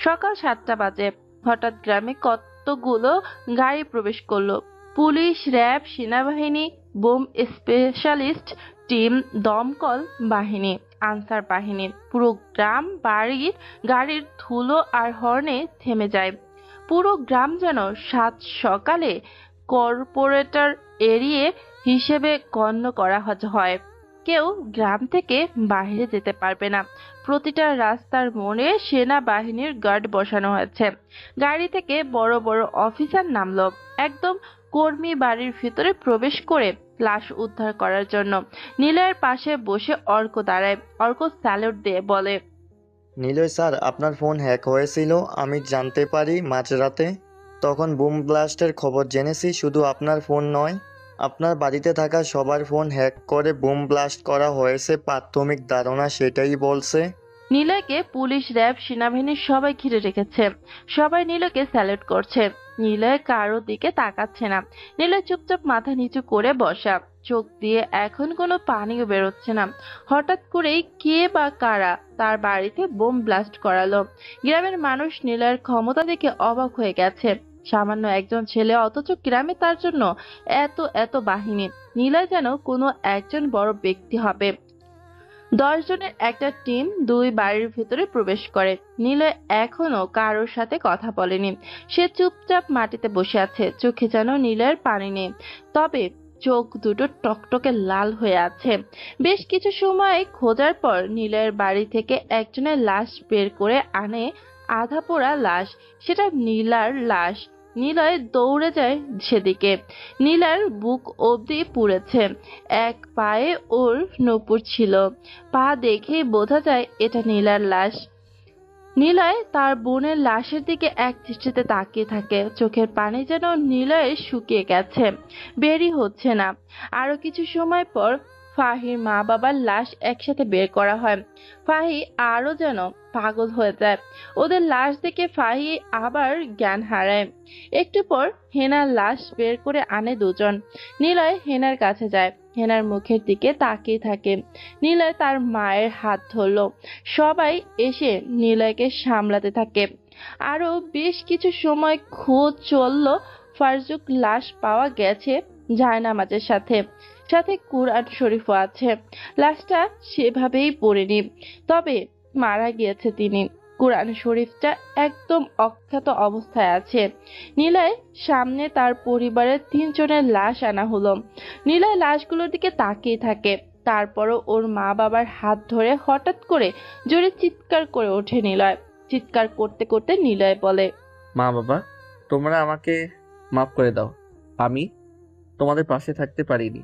সকাল 7টা বাজে। হঠাৎ গ্রামে কতগুলো গাড়ি প্রবেশ করলো। পুলিশ, র্যাব, সেনাবাহিনী, বোম স্পেশালিস্ট টিম, দমকল বাহিনী, আনসার বাহিনী। পুরো গ্রাম বাড়ির গাড়ির ধুলো আর হর্নে থেমে যায়। পুরো গ্রাম যেন সাত সকালে কর্পোরেটর এরিয়ে হিসেবে গণ্য করা হয়। কেউ গ্রাম থেকে বাইরে যেতে পারবে না। প্রতিটা রাস্তার মোড়ে সেনাবাহিনীর গার্ড বসানো হয়েছে। গাড়ি থেকে বড় বড় অফিসার নামলো, একদম কর্মী বাড়ির ভিতরে প্রবেশ করে লাশ উদ্ধার করার জন্য। নিলয়ের পাশে বসে অর্ক দাঁড়ায়। অর্ক স্যালুট দিয়ে বলে, নিলয় স্যার, আপনার ফোন হ্যাক হয়েছিল আমি জানতে পারি মাঝরাতে। তখন বুম ব্লাস্টের খবর জেনেছি। শুধু আপনার ফোন নয়, আপনার বাড়িতে থাকা সবার ফোন হ্যাক করে বুম ব্লাস্ট করা হয়েছে। প্রাথমিক ধারণা সেটাই বলছে। নিলয়কে পুলিশ, র্যাব, সেনাবাহিনী সবাই ঘিরে রেখেছে। সবাই নিলয়কে স্যালুট করছে। নিলয় কারো দিকে তাকাচ্ছে না। নিলয় চুপচাপ মাথা নিচু করে বসা, চোখ দিয়ে এখন কোনো পানিও বেরোচ্ছে না। হঠাৎ করেই কে বা কারা তার বাড়িতে বোম ব্লাস্ট করালো। গ্রামের মানুষ নিলয়ের ক্ষমতা দেখে অবাক হয়ে গেছে। সামান্য একজন ছেলে, অথচ গ্রামে তার জন্য এত এত বাহিনী। নিলয় যেন কোনো একজন বড় ব্যক্তি হবে। 10 জনের একটা টিম 2 বাড়ির ভিতরে প্রবেশ করে। নিলয় এখনো কারোর সাথে কথা বলেনি। সে চুপচাপ মাটিতে বসে আছে, চোখে যেন নিলয়ের পানি নেই, তবে চোখ দুটো টকটকে লাল হয়ে আছে। বেশ কিছু সময় খোঁজার পর নিলয়ের বাড়ি থেকে একজনের লাশ বের করে আনে। আধা পোড়া লাশ, সেটা নীলার লাশ। নিলয় দৌড়ে যায় সেদিকে। নীলার বুক অবধি পুড়েছে। এক পায়ে ওর নূপুর ছিল। পা দেখেই বোঝা যায় এটা নীলার লাশ। নিলয় তার বোনের লাশের দিকে এক দৃষ্টিতে তাকিয়ে থাকে। চোখের পানি যেন নিলয়ের শুকিয়ে গেছে, বেরই হচ্ছে না। আরো কিছু সময় পর ফাহির মা বাবার লাশ একসাথে বের করা হয়। ফাহি আরো যেন পাগল হয়ে যায়। ওদের লাশ দেখে ফাহি আবার জ্ঞান হারায়। একটু পর হেনার লাশ বের করে আনে দুজন। নিলয় হেনার কাছে যায়, হেনার মুখের দিকে তাকিয়ে থাকে। নিলয় তার মায়ের হাত ধরলো। সবাই এসে নিলয়কে সামলাতে থাকে। আরো বেশ কিছু সময় খোঁজ চললো। ফারজুক লাশ পাওয়া গেছে জায়নামাজের সাথে, সাথে কুরআন শরীফও আছে। লাশটা সেভাবেই পড়েনি, তবে মারা গিয়েছে তিনি। কুরআন শরীফটা একদম অক্ষত অবস্থায় আছে। নিলয় সামনে তার পরিবারের 3 জনের লাশ আনা হলো। নিলয় লাশগুলোর দিকে তাকিয়ে থাকে। তারপরও ওর মা বাবার হাত ধরে হঠাৎ করে জোরে চিৎকার করে ওঠে নিলয়। চিৎকার করতে করতে নিলয় বলে, মা বাবা, তোমরা আমাকে মাফ করে দাও। আমি তোমাদের পাশে থাকতে পারিনি।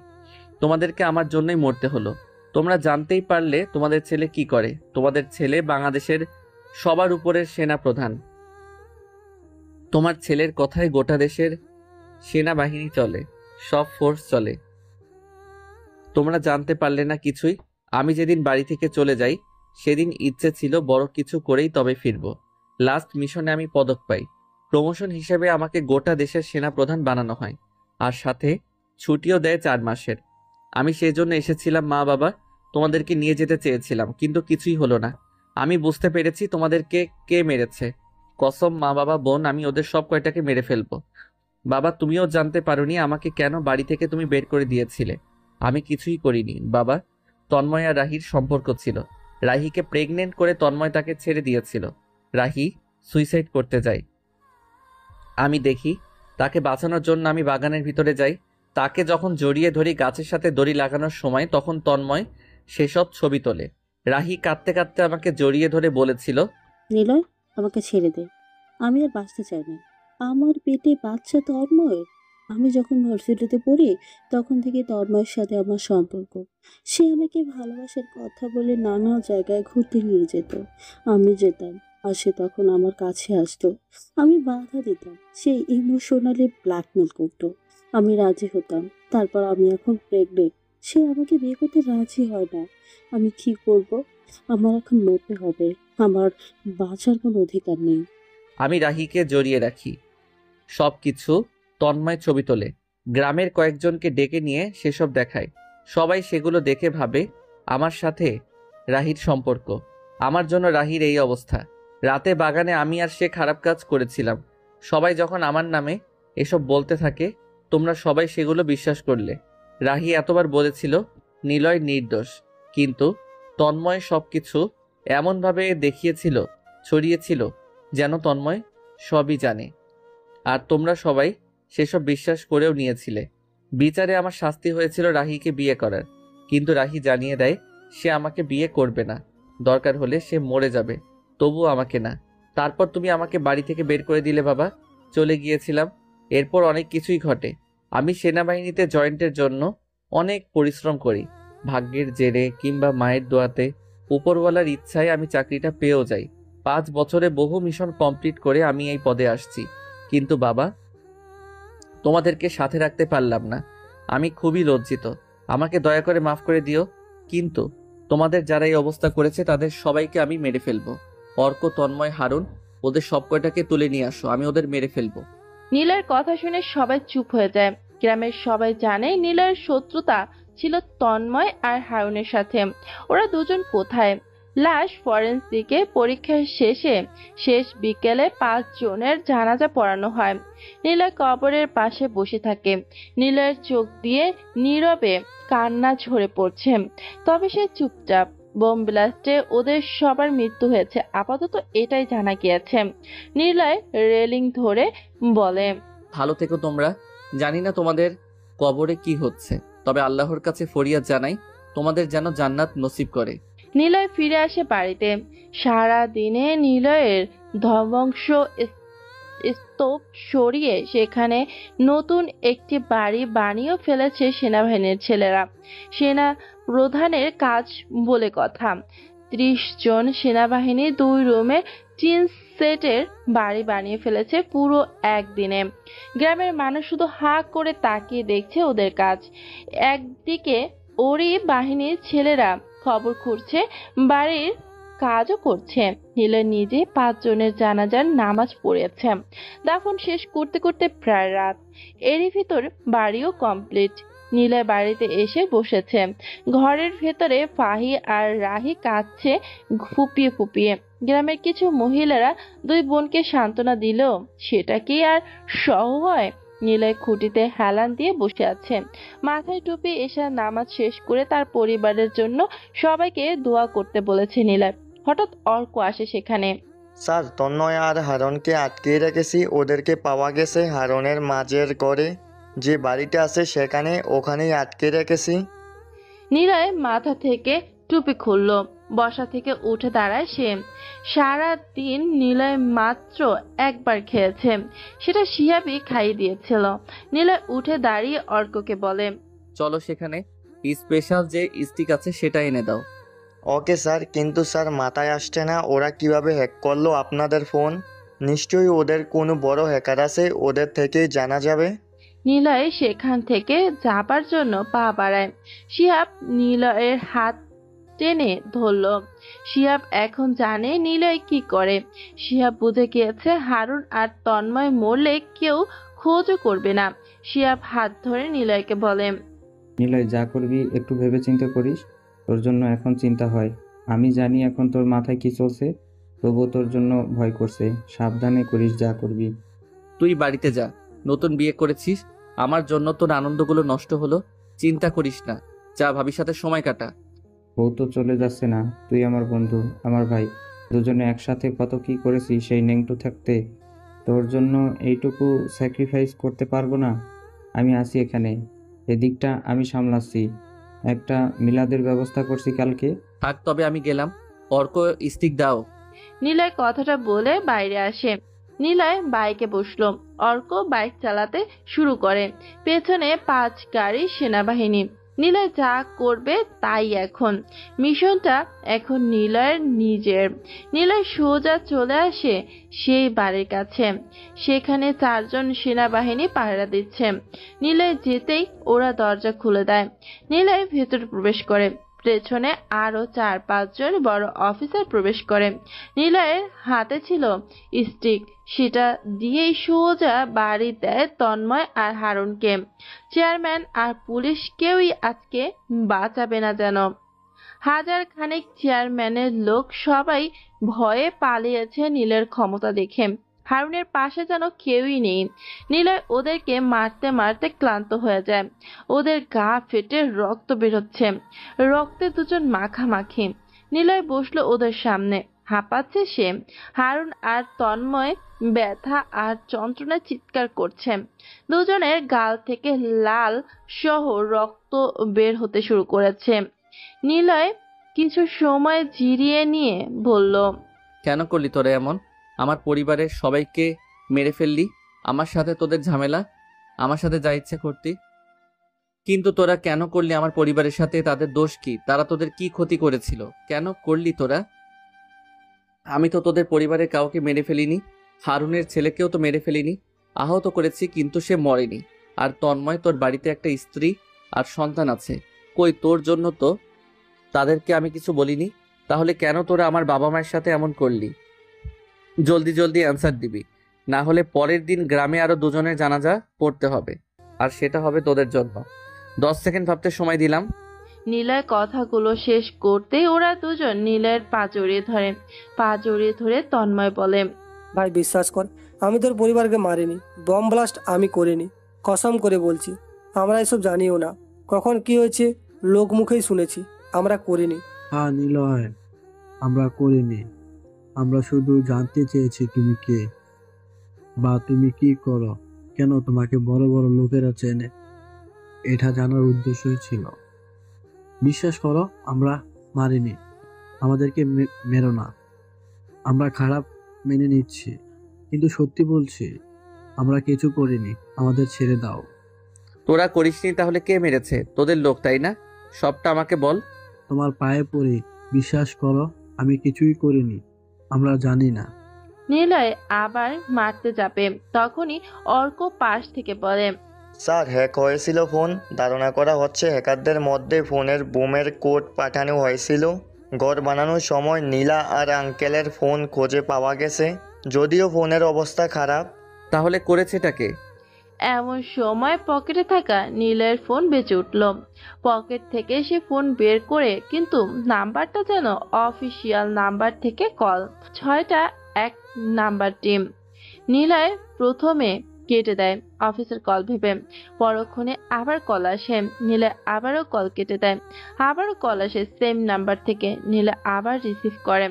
তোমাদেরকে আমার জন্যই মরতে হলো। তোমরা জানতেই পারলে তোমাদের ছেলে কি করে। তোমাদের ছেলে বাংলাদেশের সবার উপরের সেনা প্রধান। তোমার ছেলের কথায় গোটা দেশের সেনাবাহিনী চলে, সব ফোর্স চলে। তোমরা জানতে পারলে না কিছুই। আমি যেদিন বাড়ি থেকে চলে যাই সেদিন ইচ্ছে ছিল বড় কিছু করেই তবে ফিরব। লাস্ট মিশনে আমি পদক পাই। প্রমোশন হিসেবে আমাকে গোটা দেশের সেনা প্রধান বানানো হয়, আর সাথে ছুটিও দেয় 4 মাসের। আমি সেই জন্য এসেছিলাম মা বাবা। তোমাদেরকে নিয়ে যেতে চেয়েছিলাম, কিন্তু কিছুই হলো না। আমি বুঝতে পেরেছি তোমাদেরকে কে মেরেছে। কসম মা বাবা বোন, আমি ওদের সব কয়টাকে মেরে ফেলবো। বাবা, তুমিও জানতে পারোনি আমাকে কেন বাড়ি থেকে তুমি বের করে দিয়েছিলে। আমি কিছুই করিনি বাবা। তন্ময় আর রাহির সম্পর্ক ছিল। রাহিকে প্রেগনেন্ট করে তন্ময় তাকে ছেড়ে দিয়েছিল। রাহি সুইসাইড করতে যায়। আমি দেখি, তাকে বাঁচানোর জন্য আমি বাগানের ভিতরে যাই। তাকে যখন জড়িয়ে ধরি গাছের সাথে দড়ি লাগানোর সময়, তখন তন্ময় সেসব ছবি তোলে। রাহি কাঁদতে কাঁদতে আমাকে জড়িয়ে ধরে বলেছিল, নিলয়, আমাকে ছেড়ে দে, আমি আর বাঁচতে চাই না। আমার পেটে বাচ্চা তন্ময়। আমি যখন ভার্সিটিতে পড়ি তখন থেকে তন্ময়ের সাথে আমার সম্পর্ক। সে আমাকে ভালোবাসার কথা বলে নানা জায়গায় ঘুরতে নিয়ে যেত। আমি যেতাম, আর সে তখন আমার কাছে আসতো। আমি বাধা দিতাম। সে ইমোশনালি ব্ল্যাকমেল করতো। আমি রাজি হতাম। তারপর আমি এখন প্রেগনেন্ট। সে আমাকে বিয়ে করতে রাজি হয় না। আমি কি করব? আমার এখন মরতে হবে। আমার বাঁচার কোনো অধিকার নেই। আমি রাহিকে জড়িয়ে রাখি। সব কিছু তন্ময় ছবি তোলে, গ্রামের কয়েকজনকে ডেকে নিয়ে সেসব দেখায়। সবাই সেগুলো দেখে ভাবে আমার সাথে রাহির সম্পর্ক। আমার জন্য রাহির এই অবস্থা। রাতে বাগানে আমি আর সে খারাপ কাজ করেছিলাম। সবাই যখন আমার নামে এসব বলতে থাকে, তোমরা সবাই সেগুলো বিশ্বাস করলে। রাহি এতবার বলেছিল নিলয় নির্দোষ, কিন্তু তন্ময় সব কিছু এমনভাবে দেখিয়েছিল, ছড়িয়েছিল, যেন তন্ময় সবই জানে। আর তোমরা সবাই সেসব বিশ্বাস করেও নিয়েছিলে। বিচারে আমার শাস্তি হয়েছিল রাহিকে বিয়ে করার, কিন্তু রাহি জানিয়ে দেয় সে আমাকে বিয়ে করবে না, দরকার হলে সে মরে যাবে, তবুও আমাকে না। তারপর তুমি আমাকে বাড়ি থেকে বের করে দিলে বাবা, চলে গিয়েছিলাম। এরপর অনেক কিছুই ঘটে। আমি সেনাবাহিনীতে জয়েন্টের জন্য অনেক পরিশ্রম করি। ভাগ্যের জেরে কিংবা মায়ের দোয়াতে, উপরওয়ালার ইচ্ছায় আমি চাকরিটা পেয়েও যাই। 5 বছরে বহু মিশন কমপ্লিট করে আমি এই পদে আসছি। কিন্তু বাবা, তোমাদেরকে সাথে রাখতে পারলাম না। আমি খুবই লজ্জিত। আমাকে দয়া করে মাফ করে দিও। কিন্তু তোমাদের যারা এই অবস্থা করেছে তাদের সবাইকে আমি মেরে ফেলবো। অর্ক, তন্ময়, হারুন, ওদের সব কয়টাকে তুলে নিয়ে আসো, আমি ওদের মেরে ফেলবো। নীলয়ের কথা শুনে সবাই চুপ হয়ে যায়। গ্রামের সবাই জানে নীলয়ের শত্রুতা ছিল তন্ময় আর হারুনের সাথে। ওরা দুজন কোথায়? লাশ ফরেন্সিকে পরীক্ষা শেষে শেষ বিকেলে 5 জনের জানাজা পড়ানো হয়। নীলয় কবরের পাশে বসে থাকে। নীলয়ের চোখ দিয়ে নীরবে কান্না ঝরে পড়ছে, তবে সে চুপচাপ। বোম ব্লাস্টে ওদের সবার মৃত্যু হয়েছে, আপাতত এটাই জানা গিয়েছে। নীলয় রেলিং ধরে বলে, ভালো থেকো তোমরা। জানি না তোমাদের কবরে কি হচ্ছে, তবে আল্লাহর কাছে ফরিয়াদ জানাই তোমাদের যেন জান্নাত নসিব করে। নীলয় ফিরে আসে বাড়িতে। সারা দিনে নীলয়ের ধ্বংস স্তূপ সরিয়ে সেখানে নতুন একটি বাড়ি বানিয়েও ফেলেছে সেনাবাহিনীর ছেলেরা। সেনা প্রধানের কাজ বলে কথা। 30 জন সেনাবাহিনী 2 রুমের টিন সেটের বাড়ি বানিয়ে ফেলেছে পুরো একদিনে। গ্রামের মানুষ শুধু হাঁ করে তাকিয়ে দেখছে ওদের কাজ। একদিকে ওরই বাহিনীর ছেলেরা খবর খুঁড়ছে, বাড়ির কাজও করছে। নীলয় নিজে 5 জনের জানাজার নামাজ পড়েছে। দাফন শেষ করতে করতে প্রায় রাত। এরই ভিতর বাড়িও কমপ্লিট। নীলয় বাড়িতে এসে বসেছে। ঘরের ভেতরে ফাহি আর রাহি কাঁদছে ফুপিয়ে ফুপিয়ে। গ্রামের কিছু মহিলারা 2 বোনকে সান্ত্বনা দিলেও সেটা কি আর সহ হয়? নীলয় খুঁটিতে হেলান দিয়ে বসে আছে, মাথায় টুপি। এসে নামাজ শেষ করে তার পরিবারের জন্য সবাইকে দোয়া করতে বলেছে নীলয়। হঠাৎ অর্ক আসে সেখানে। স্যার, তন্ময় আর হারনকে আটকিয়ে রেখেছি। ওদেরকে পাওয়া গেছে হারনের মাঝের ঘরে যে বাড়িটা আছে সেখানে, ওখানেই আটকে রেখেছি। নীলয় মাথা থেকে টুপি খুলল, বসা থেকে উঠে দাঁড়ায় সে। সারা দিন নীলয় মাত্র একবার খেয়েছে, সেটা শিহাবই খাইয়ে দিয়েছিল। নীলয় উঠে দাঁড়িয়ে অর্ককে বলে, চলো সেখানে স্পেশাল যে স্টিক আছে সেটা এনে দাও। ওকে স্যার, কিন্তু স্যার মাথায় আসছে না ওরা কিভাবে হ্যাক করলো আপনাদের ফোন। নিশ্চয়ই ওদের কোনো বড় হ্যাকার আছে, ওদের থেকেই জানা যাবে। নীলয় সেখান থেকে যাবার জন্য পা বাড়ায়। শিহাব নীলয়ের হাত টেনে ধরল। শিহাব এখন জানে নীলয় কি করে। শিহাব বুঝে গিয়েছে হারুন আর তন্ময় মরলে কেউ খোঁজও করবে না। শিহাব হাত ধরে নীলয়কে বলে, নিলয়, যা করবি একটু ভেবে চিন্তা করিস। তোর জন্য এখন চিন্তা হয়। আমি জানি এখন তোর মাথায় কি চলছে, তবুও তোর জন্য ভয় করছে। সাবধানে করিস যা করবি। তুই বাড়িতে যা, নতুন বিয়ে করেছিস, আমার জন্য তোর আনন্দগুলো নষ্ট হলো। চিন্তা করিস না, যা ভাবির সাথে সময় কাটা। বউ তো চলে যাচ্ছে না, তুই আমার বন্ধু, আমার ভাই, দুজনে একসাথে কত কি করেছি সেই নেংটু থাকতে। তোর জন্য এইটুকু স্যাক্রিফাইস করতে পারবো না? আমি আছি এখানে, এদিকটা আমি সামলাচ্ছি। একটা মিলাদের ব্যবস্থা করছি কালকে। থাক তবে আমি গেলাম। অর্ক, স্টিক দাও। নীলয় কথাটা বলে বাইরে আসে। নীলয় বাইকে বসলো। অর্ক বাইক চালাতে শুরু করে। পেছনে 5 গাড়ি সেনাবাহিনী। নীলয় যা করবে তাই। এখন মিশনটা এখন নীলয়ের নিজের। নীলয় সোজা চলে আসে সেই বাড়ির কাছে। সেখানে 4 জন সেনাবাহিনী পাহারা দিচ্ছে। নীলয় যেতেই ওরা দরজা খুলে দেয়। নীলয় ভেতরে প্রবেশ করে। পেছনে আরো 4-5 জন বড় অফিসার প্রবেশ করে। নিলয়ের হাতে ছিল স্টিক, সেটা দিয়েই সোজা বাড়ি দেয় তন্ময় আর হারুনকে। চেয়ারম্যান আর পুলিশ কেউই আজকে বাঁচাবে না যেন। হাজার খানেক চেয়ারম্যানের লোক সবাই ভয়ে পালিয়েছে নীলের ক্ষমতা দেখে। হারুনের পাশে যেন কেউই নেই। নিলয় ওদেরকে মারতে মারতে ক্লান্ত হয়ে যায়। ওদের গা ফেটে রক্ত বেরোচ্ছে, রক্তে দুজন মাখামাখি। নিলয় বসলো ওদের সামনে, হাঁপাচ্ছে সে। হারুন আর তন্ময় ব্যথা আর যন্ত্রণায় চিৎকার করছে। দুজনের গাল থেকে লাল সহ রক্ত বের হতে শুরু করেছে। নিলয় কিছু সময় জিরিয়ে নিয়ে বলল, কেন করলি তোরা এমন? আমার পরিবারের সবাইকে মেরে ফেললি, আমার সাথে তোদের ঝামেলা, আমার সাথে যা ইচ্ছে করতি। কিন্তু তোরা কেন করলি আমার পরিবারের সাথে? তাদের দোষ কি? তারা তোদের কি ক্ষতি করেছিল? কেন করলি তোরা? আমি তো তোদের পরিবারের কাউকে মেরে ফেলিনি, হারুনের ছেলেকেও তো মেরে ফেলিনি। আহত করেছি, কিন্তু সে মরেনি। আর তন্ময়, তোর বাড়িতে একটা স্ত্রী আর সন্তান আছে, কই তোর জন্য তো তাদেরকে আমি কিছু বলিনি। তাহলে কেন তোরা আমার বাবা মায়ের সাথে এমন করলি? জলদি জলদি অ্যান্সার দিবি, না হলে পরের দিন গ্রামে আরো দুজনের জানাজা পড়তে হবে, আর সেটা হবে তোদের জন্য। 10 সেকেন্ড ভাবতে সময় দিলাম। নিলয় কথাগুলো শেষ করতেই ওরা দুজন নিলয়ের পা জড়িয়ে ধরে। পা জড়িয়ে ধরে তন্ময় বলে, ভাই বিশ্বাস কর, আমি তোর পরিবারকে মারিনি, বম ব্লাস্ট আমি করিনি, কসম করে বলছি। আমরা এসব জানিও না, কখন কি হয়েছে লোক মুখেই শুনেছি, আমরা করিনি। হ্যাঁ নিলয়, আমরা করিনি। আমরা শুধু জানতে চেয়েছি তুমি কে বা তুমি কি করো, কেন তোমাকে বড় বড় লোকেরা চেনে, এটা জানার উদ্দেশ্যই ছিল। বিশ্বাস করো, আমরা মারিনি, আমাদেরকে মেরো না। আমরা খারাপ মেনে নিচ্ছি, কিন্তু সত্যি বলছি আমরা কিছু করিনি, আমাদের ছেড়ে দাও। তোরা করিসনি তাহলে কে মেরেছে? তোদের লোক, তাই না? সবটা আমাকে বল। তোমার পায়ে পড়ি, বিশ্বাস করো আমি কিছুই করিনি, আমরা জানি না। নিলয় আবার মারতে যাবে, তখনই অর্ক পাশ থেকে বলে, স্যার হ্যাক হয়েছিল ফোন, ধারণা করা হচ্ছে হ্যাকারদের মধ্যে ফোনের বুমের কোড পাঠানো হয়েছিল। ঘর বানানোর সময় নীলা আর আঙ্কেলের ফোন খুঁজে পাওয়া গেছে, যদিও ফোনের অবস্থা খারাপ। তাহলে করেছেটাকে? এমন সময় পকেটে থাকা নিলয়ের ফোন বেজে উঠল। পকেট থেকে সে ফোন বের করে, কিন্তু নাম্বারটা যেন অফিসিয়াল নাম্বার থেকে কল। 6টা 1 নাম্বার টিম। নিলয় প্রথমে কেটে দেয় অফিসের কল ভেবে। পরক্ষণে আবার কল আসে, নিলয় আবারও কল কেটে দেয়। আবারও কল আসে সেম নাম্বার থেকে, নিলয় আবার রিসিভ করে।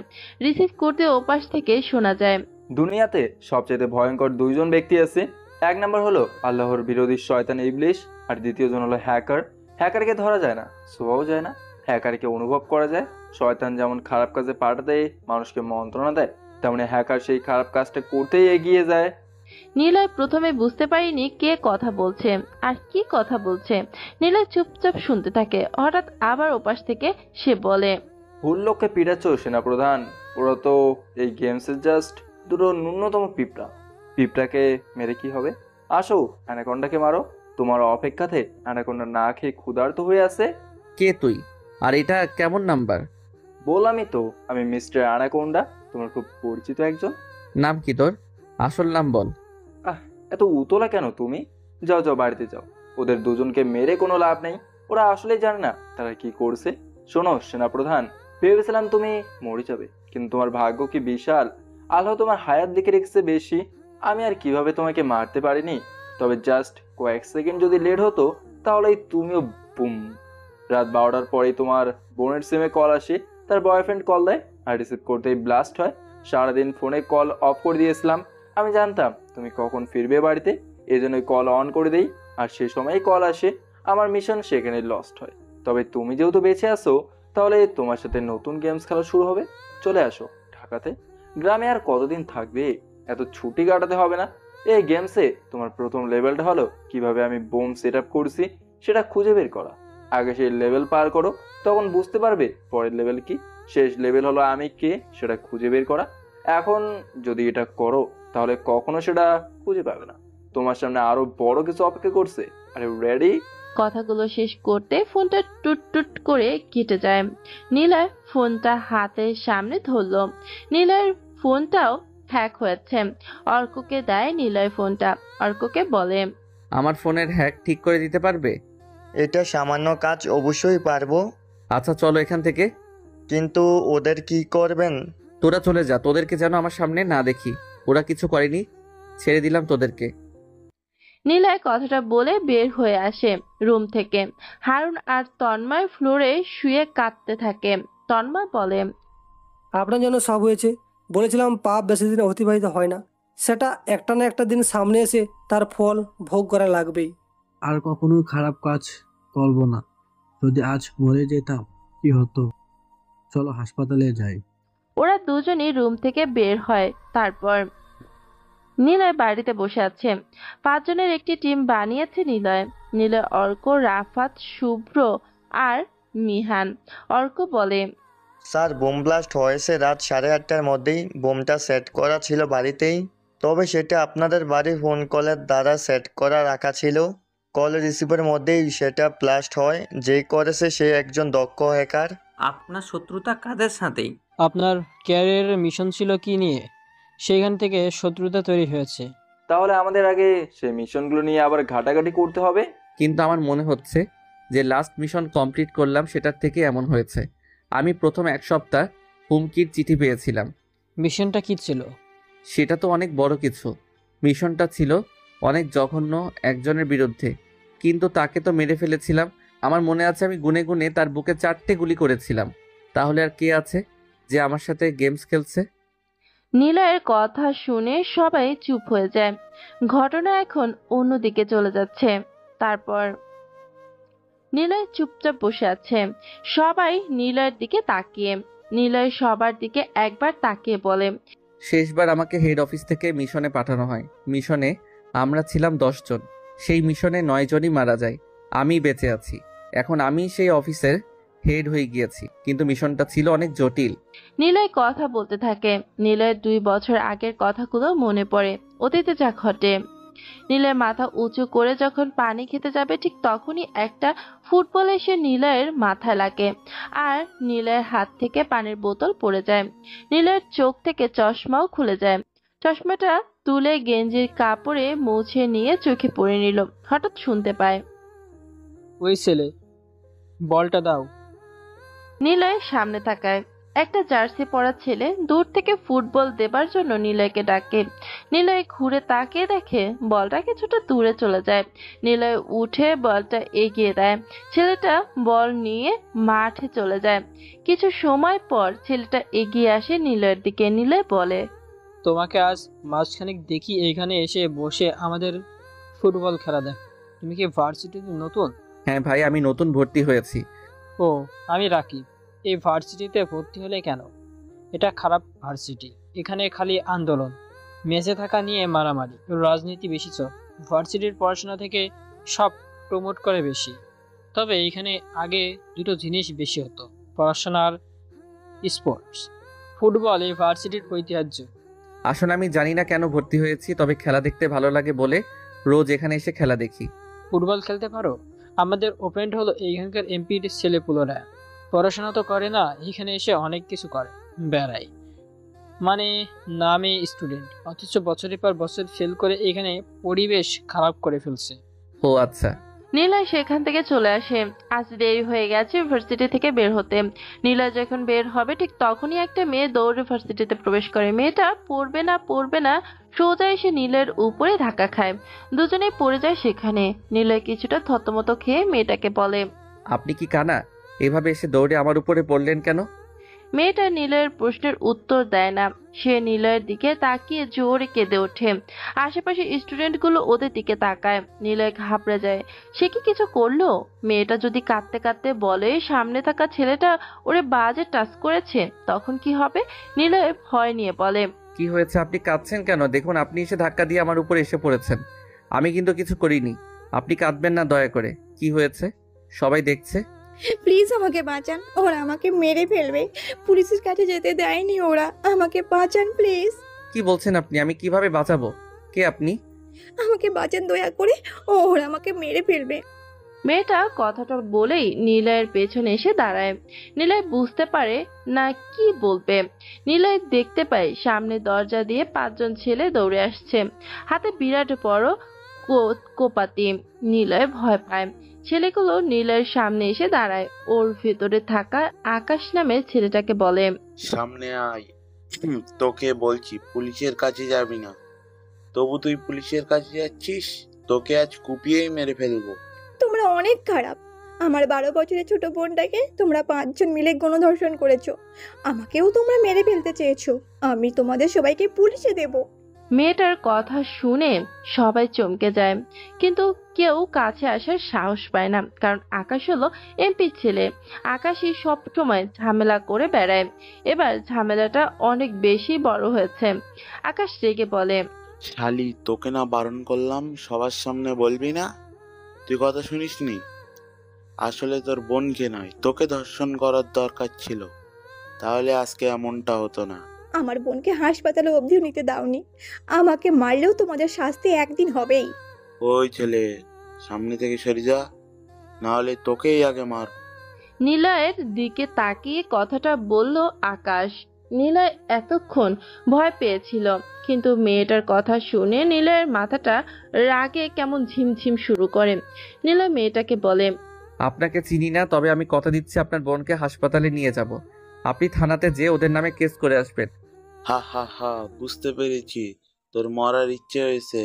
রিসিভ করতে ওপাশ থেকে শোনা যায়, দুনিয়াতে সবচেয়ে ভয়ঙ্কর দুইজন ব্যক্তি আছে। এক নাম্বার হলো আল্লাহর বিরোধী শয়তান ইবলিশ, আর দ্বিতীয়জন হলো হ্যাকার। হ্যাকারকে ধরা যায় না, ছোঁয়াও যায় না, হ্যাকারকে অনুভব করা যায়। শয়তান যেমন খারাপ কাজে পাঠা দেয়, মানুষকে মন্ত্রণা দেয়, তেমনি হ্যাকার সেই খারাপ কাজটা করতেই এগিয়ে যায়। নিলয় প্রথমে বুঝতে পারিনি কে কথা বলছে আর কি কথা বলছে। নিলয় চুপচাপ শুনতে থাকে। হঠাৎ আবার ওপাশ থেকে সে বলে, ভুল লোককে পিটাচ্ছ সেনাপ্রধান, ওরা তো এই গেমসের জাস্ট দুটো ন্যূনতম পিঁপড়া। পিঁপড়াকে মেরে কি হবে? আসো অ্যানাকন্ডাকে মারো, তোমার অপেক্ষাতে অ্যানাকন্ডা না খেয়ে ক্ষুধার্ত হয়ে আছে। কে তুই? আর এটা কেমন নাম্বার? বললামই তো, আমি মিস্টার অ্যানাকোন্ডা, তোমার খুব পরিচিত একজন। নাম কি তোর? আসল নাম বল। এত উতলা কেন তুমি? যাও যাও, বাড়িতে যাও। ওদের দুজনকে মেরে কোনো লাভ নেই, ওরা আসলেই জানে না তারা কি করছে। শোনো সেনাপ্রধান, ভেবেছিলাম তুমি মরে যাবে, কিন্তু তোমার ভাগ্য কি বিশাল, আল্লাহ তোমার হায়াত দিকে রেখেছে বেশি। আমি আর কিভাবে তোমাকে মারতে পারিনি, তবে জাস্ট কয়েক সেকেন্ড যদি লেট হতো তাহলেই তুমিও বুম। রাত 12টার পরেই তোমার বোনের সিমে কল আসে, তার বয়ফ্রেন্ড কল দেয় আর রিসিভ করতেই ব্লাস্ট হয়। সারাদিন ফোনে কল অফ করে দিয়েছিলাম, আমি জানতাম তুমি কখন ফিরবে বাড়িতে, এই জন্যই কল অন করে দেই, আর সে সময়ই কল আসে। আমার মিশন সেখানে লস্ট হয়। তবে তুমি যেহেতু বেঁচে আসো, তাহলে তোমার সাথে নতুন গেমস খেলা শুরু হবে। চলে আসো ঢাকাতে। গ্রামে আর কতদিন থাকবে? এত ছুটি কাটাতে হবে না। এই গেমসে তোমার প্রথম লেভেলটা হলো কিভাবে আমি বোম সেট আপ করছি সেটা খুঁজে বের করা। আগে সেই লেভেল পার করো, তখন বুঝতে পারবে পরের লেভেল কি। শেষ লেভেল হলো আমি কে সেটা খুঁজে বের করা। এখন যদি এটা করো তাহলে কখনো সেটা খুঁজে পাবে না। তোমার সামনে আরো বড় কিছু অপেক্ষা করছে। আরে রেডি? কথাগুলো শেষ করতে ফোনটা টুট টুট করে কেটে যায়। নীলয় ফোনটা হাতের সামনে ধরল। নীলয়ের ফোনটাও হ্যাক হয়েছে। অর্ককে দেয় নীলয় ফোনটা। অর্ককে বলে, আমার ফোনের হ্যাক ঠিক করে দিতে পারবে? এটা সামান্য কাজ, অবশ্যই পারবো। আচ্ছা চলো এখান থেকে। কিন্তু ওদের কি করবেন? তোরা চলে যা, তোদেরকে যেন আমার সামনে না দেখি। ওরা কিছু করেনি, ছেড়ে দিলাম তোদেরকে। নীলয় কথাটা বলে বের হয়ে আসে রুম থেকে। হারুন আর তন্ময় ফ্লোরে শুয়ে কাঁদতে থাকে। তন্ময় বলে, আপনার জন্য সব হয়েছে। বলেছিলাম পাপ বেশি দিন অতিবাহিত হয় না, সেটা একটা না একটা দিন সামনে এসে তার ফল ভোগ করা লাগবেই। আর কখনো খারাপ কাজ করব না। যদি আজ মরে যেতাম কি হতো? চলো হাসপাতালে যাই। ওরা দুজনই রুম থেকে বের হয়। তারপর নীলয় বাড়িতে বসে আছে। 5 জনের একটি টিম বানিয়েছে নীলয়। নীলয়, অর্ক, রাফাত, শুভ্র আর মিহান। অর্ক বলে, স্যার, বোম ব্লাস্ট হয়েছে রাত 8:30টার মধ্যেই। বোমটা সেট করা ছিল বাড়িতেই, তবে সেটা আপনাদের বাড়ির ফোন কলের দ্বারা সেট করা রাখা ছিল। কল রিসিভের মধ্যেই সেটা ব্লাস্ট হয়। যে করেছে সে একজন দক্ষ হ্যাকার। আপনার শত্রুতা কাদের সাথেই? আপনার ক্যারিয়ারের মিশন ছিল কি নিয়ে? সেখান থেকে শত্রুতা তৈরি হয়েছে। তাহলে আমাদের আগে সেই মিশনগুলো নিয়ে আবার ঘাটাঘাটি করতে হবে। কিন্তু আমার মনে হচ্ছে যে লাস্ট মিশন কমপ্লিট করলাম সেটার থেকে এমন হয়েছে। আমি প্রথম 1 সপ্তাহ হুমকির চিঠি পেয়েছিলাম। মিশনটা কি ছিল? সেটা তো অনেক বড় কিছু। মিশনটা ছিল অনেক জঘন্য একজনের বিরুদ্ধে, কিন্তু তাকে তো মেরে ফেলেছিলাম। আমার মনে আছে আমি গুনে গুনে তার বুকে 4টে গুলি করেছিলাম। তাহলে আর কে আছে যে আমার সাথে গেমস খেলছে? নীলয়ের কথা শুনে সবাই চুপ হয়ে যায়। ঘটনা এখন অন্যদিকে চলে যাচ্ছে। তারপর নীলয় চুপচাপ বসে আছে। সবাই নীলয়ের দিকে তাকিয়ে। নীলয় সবার দিকে একবার তাকিয়ে বলে, শেষবার আমাকে হেড অফিস থেকে মিশনে পাঠানো হয়। মিশনে আমরা ছিলাম 10 জন। সেই মিশনে 9 জনই মারা যায়। আমি বেঁচে আছি। এখন আমি সেই অফিসের হেড হয়ে গিয়েছি, কিন্তু মিশনটা ছিল অনেক জটিল। নীলয় কথা বলতে থাকে। নীলয়ের 2 বছর আগের কথাগুলো মনে পড়ে, অতীতে যা ঘটে। নীলয় মাথা উঁচু করে যখন পানি খেতে যাবে, ঠিক তখনই একটা ফুটবল এসে নীলয়ের মাথায় লাগে আর নীলয়ের হাত থেকে পানির বোতল পড়ে যায়। নীলয়ের চোখ থেকে চশমাও খুলে যায়। চশমাটা তুলে গেঞ্জির কাপড়ে মুছে নিয়ে চোখে পরে নিল। হঠাৎ শুনতে পায়, ওই ছেলে, বলটা দাও। নীলয় সামনে তাকায়। একটা জার্সি পরা ছেলে দূর থেকে ফুটবল দেবার জন্য নীলয়কে ডাকে। নীলয় ঘুরে তাকিয়ে দেখে বলটা কিছুটা দূরে চলে যায়। নীলয় উঠে বলটা এগিয়ে দেয়। ছেলেটা বল নিয়ে মাঠে চলে যায়। কিছু সময় পর ছেলেটা এগিয়ে আসে নীলয়ের দিকে। নীলয় বলে, তোমাকে আজ মাঝখানেক দেখি এইখানে এসে বসে আমাদের ফুটবল খেলা দেখ। তুমি কি ভার্সিটিতে নতুন? হ্যাঁ ভাই, আমি নতুন ভর্তি হয়েছি। ও, আমি রাকিব। এই ভার্সিটিতে ভর্তি হলে কেন? এটা খারাপ ভার্সিটি। এখানে খালি আন্দোলন, মেসে থাকা নিয়ে মারামারি, রাজনীতি বেশি চল। ভার্সিটির পড়াশোনা থেকে সব প্রমোট করে বেশি। তবে এইখানে আগে দুটো জিনিস বেশি হতো, পড়াশোনা আর স্পোর্টস। ফুটবল এই ভার্সিটির ঐতিহ্য। আসলে আমি জানি না কেন ভর্তি হয়েছি, তবে খেলা দেখতে ভালো লাগে বলে রোজ এখানে এসে খেলা দেখি। ফুটবল খেলতে পারো? আমাদের ওপেন্ট হলো এইখানকার এমপির ছেলেপুলোরা। পড়াশোনা তো করে না, এখানে এসে অনেক কিছু করে, বেড়ায়। মানে নামে স্টুডেন্ট, অথচ বছরের পর বছর ফেল করে এখানে পরিবেশ খারাপ করে ফেলছে। ও আচ্ছা। নীলয় সেখান থেকে চলে আসে। আজ দেরি হয়ে গেছে ইউনিভার্সিটি থেকে বের হতে। নীলয় যখন বের হবে, ঠিক তখনই একটা মেয়ে দৌড়ে ইউনিভার্সিটিতে প্রবেশ করে। মেয়েটা পড়বে না সোজা এসে নীলয়ের উপরে ধাক্কা খায়। দুজনেই পড়ে যায় সেখানে। নীলয় কিছুটা থতমত খেয়ে মেয়েটাকে বলে, আপনি কি কানা? এভাবে এসে দৌড়ে আমার উপরে পড়লেন কেন? মেয়েটা নীলয়ের প্রশ্নের উত্তর দেয় না। সে নীলয়ের দিকে তাকিয়ে জোরে কেঁদে ওঠে। আশেপাশে স্টুডেন্টগুলো ওদের দিকে তাকায়। নীলয় ঘাবড়ে যায়। সে কি কিছু করলো? মেয়েটা যদি কাঁদতে কাঁদতে বলে সামনে থাকা ছেলেটা ওরে বাজে টাচ করেছে, তখন কি হবে? নীলয় ভয় নিয়ে বলে, কি হয়েছে? আপনি কাঁদছেন কেন? দেখুন, আপনি এসে ধাক্কা দিয়ে আমার উপরে এসে পড়েছেন। আমি কিন্তু কিছু করিনি। আপনি কাঁদবেন না দয়া করে। কি হয়েছে? সবাই দেখছে। প্লিজ আমাকে বাঁচান, ওরা আমাকে মেরে ফেলবে। পুলিশের কাছে যেতে দেয়নি ওরা, আমাকে বাঁচান প্লিজ। কি বলছেন আপনি? আমি কিভাবে বাঁচাবো? কে আপনি? আমাকে বাঁচান দয়া করে, ওরা আমাকে মেরে ফেলবে। মেয়েটা কথাটা বলেই নিলয়ের পেছনে এসে দাঁড়ায়। নিলয় বুঝতে পারে না কি বলবে। নিলয় দেখতে পায় সামনে দরজা দিয়ে 5 জন ছেলে দৌড়ে আসছে, হাতে বিরাট বড় কোপাতি। নিলয় ভয় পায়। ছেলেগুলো নিলয়ের সামনে এসে দাঁড়ায়। ওর ভেতরে থাকা আকাশ নামের ছেলেটাকে বলে, সামনে আয়। তোকে বলছি পুলিশের কাছে যাবি না, তবু তুই পুলিশের কাছে যাচ্ছিস। তোকে আজ কুপিয়েই মেরে ফেলবো। তোমরা অনেক খারাপ। আমার 12 বছরের ছোট বোনটাকে তোমরা 5 জন মিলে গণধর্ষণ করেছো। আমাকেও তোমরা মেরে ফেলতে চেয়েছো। আমি তোমাদের সবাইকে পুলিশে দেব। মেয়েটার কথা শুনে সবাই চমকে যায়, কিন্তু কেউ কাছে আসার সাহস পায় না, কারণ আকাশ হলো এমপির ছেলে। আকাশই সব সময় ঝামেলা করে বেড়ায়। এবার ঝামেলাটা অনেক বেশি বড় হয়েছে। আকাশ রেগে বলে, শালি, তোকে না বারণ করলাম সবার সামনে বলবি না? তুই কথা শুনিসনি? আসলে তোর বোনকে নয়, তোকে ধর্ষণ করার দরকার ছিল, তাহলে আজকে এমনটা হতো না। আমার বোনকে হাসপাতালে অবধিও নিতে দাওনি। আমাকে মারলেও তোমাদের শাস্তি একদিন হবেই। ওই ছেলে, সামনে থেকে সরে যা, নাহলে তোকেই আগে মার। নিলয়ের দিকে তাকিয়ে কথাটা বলল আকাশ। নিলয় এতক্ষণ ভয় পেয়েছিল, কিন্তু মেয়েটার কথা শুনে নিলয়ের মাথাটা রাগে কেমন ঝিমঝিম শুরু করে। নিলয় মেয়েটাকে বলে, আপনাকে চিনি না, তবে আমি কথা দিচ্ছি আপনার বোনকে হাসপাতালে নিয়ে যাব। আপনি থানাতে যেয়ে ওদের নামে কেস করে আসবেন। হা হা হা, বুঝতে পেরেছি তোর মরার ইচ্ছে হয়েছে।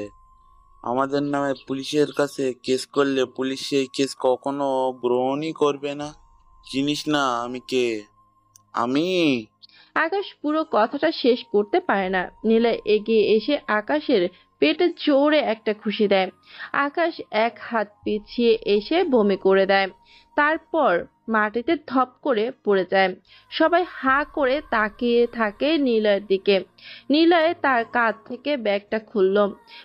আমাদের নামে পুলিশের কাছে কেস করলে পুলিশ সেই কেস কখনো গ্রহণই করবে না। চিনিস না আমি কে? আমি আকাশ পুরো কথাটা শেষ করতে পারে না। নিলয় এগিয়ে এসে আকাশের পেটে জোরে একটা ঘুষি দেয়। আকাশ এক হাত পিছিয়ে এসে বমি করে দেয়, তারপর মাটিতে ধপ করে পড়ে যায়। সবাই হা করে তাকিয়ে থাকে নিলয়ের দিকে। নিলয় তার কাঁধ থেকে ব্যাগটা খুলল,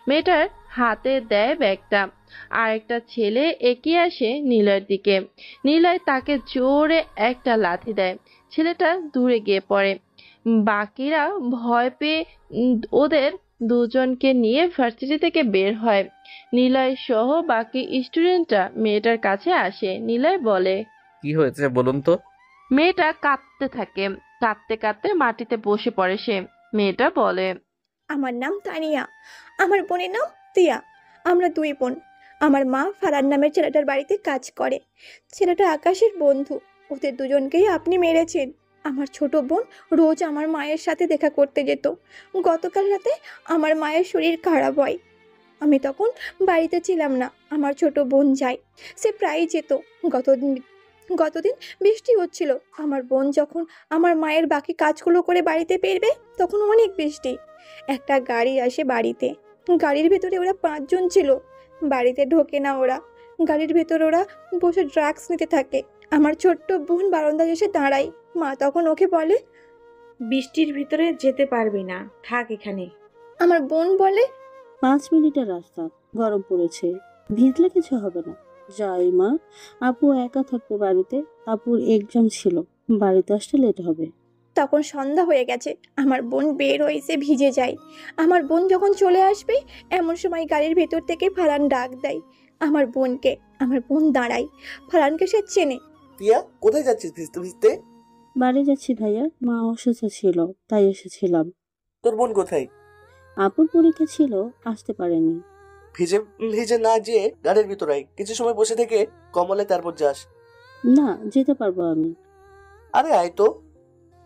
মেয়েটার হাতে দেয় ব্যাগটা। আরেকটা ছেলে এগিয়ে আসে নিলয়ের দিকে। নিলয় তাকে জোরে একটা লাথি দেয়। ছেলেটা দূরে গিয়ে পড়ে। বাকিরা ভয় পেয়ে ওদের দুজনকে নিয়ে ভার্সিটি থেকে বের হয়। নিলয় সহ বাকি স্টুডেন্টরা মেয়েটার কাছে আসে। নিলয় বলে, কি হয়েছে বলুন তো? মেয়েটা কাঁদতে থাকে। কাঁদতে কাঁদতে মাটিতে বসে পড়ে সে। মেয়েটা বলে, আমার নাম তানিয়া, আমার বোনের নাম তিয়া। আমরা 2 বোন। আমার মা ফারান নামের ছেলেটার বাড়িতে কাজ করে। ছেলেটা আকাশের বন্ধু। ওদের দুজনকেই আপনি মেরেছেন। আমার ছোট বোন রোজ আমার মায়ের সাথে দেখা করতে যেত। গতকাল রাতে আমার মায়ের শরীর খারাপ হয়। আমি তখন বাড়িতে ছিলাম না। আমার ছোট বোন যায়, সে প্রায়ই যেত। গতদিন বৃষ্টি হচ্ছিল। আমার বোন যখন আমার মায়ের বাকি কাজগুলো করে বাড়িতে ফিরবে, তখন অনেক বৃষ্টি। একটা গাড়ি আসে বাড়িতে। গাড়ির ভেতরে ওরা 5 জন ছিল। বাড়িতে ঢোকে না ওরা। গাড়ির ভেতর ওরা বসে ড্রাগস নিতে থাকে। আমার ছোট্ট বোন বারান্দায় এসে দাঁড়ায়। মা তখন ওকে বলে, বৃষ্টির ভিতরে যেতে পারবি না, থাক এখানে। আমার বোন বলে, 5 মিনিটের রাস্তা, গরম পড়েছে, ভিজলে কিছু হবে না। যাই মা, আপু একা থাকবে বাড়িতে। আপুর এক্সাম ছিল, বাড়িতে আসতে লেট হবে। তখন সন্ধ্যা হয়ে গেছে। আমার বোন বের হয়েছে, ভিজে যায়। আমার বোন যখন চলে আসবে, এমন সময় গাড়ির ভেতর থেকে ফারান ডাক দেয় আমার বোনকে। আমার বোন দাঁড়ায়। ফারানকে সে চেনে। টিয়া, কোথায় যাচ্ছিস ভিজতে ভিজতে? বাড়ি যাচ্ছি ভাইয়া, মা অসুস্থ ছিল তাই এসেছিলাম। তোর বোন কোথায়? আপুর পরীক্ষা ছিল, আসতে পারেনি। ভিজে ভিজে না যেয়ে গাড়ির ভিতর আয়, কিছু সময় বসে থেকে কমলে তারপর যাস। না, যেতে পারবো আমি। আরে আয় তো।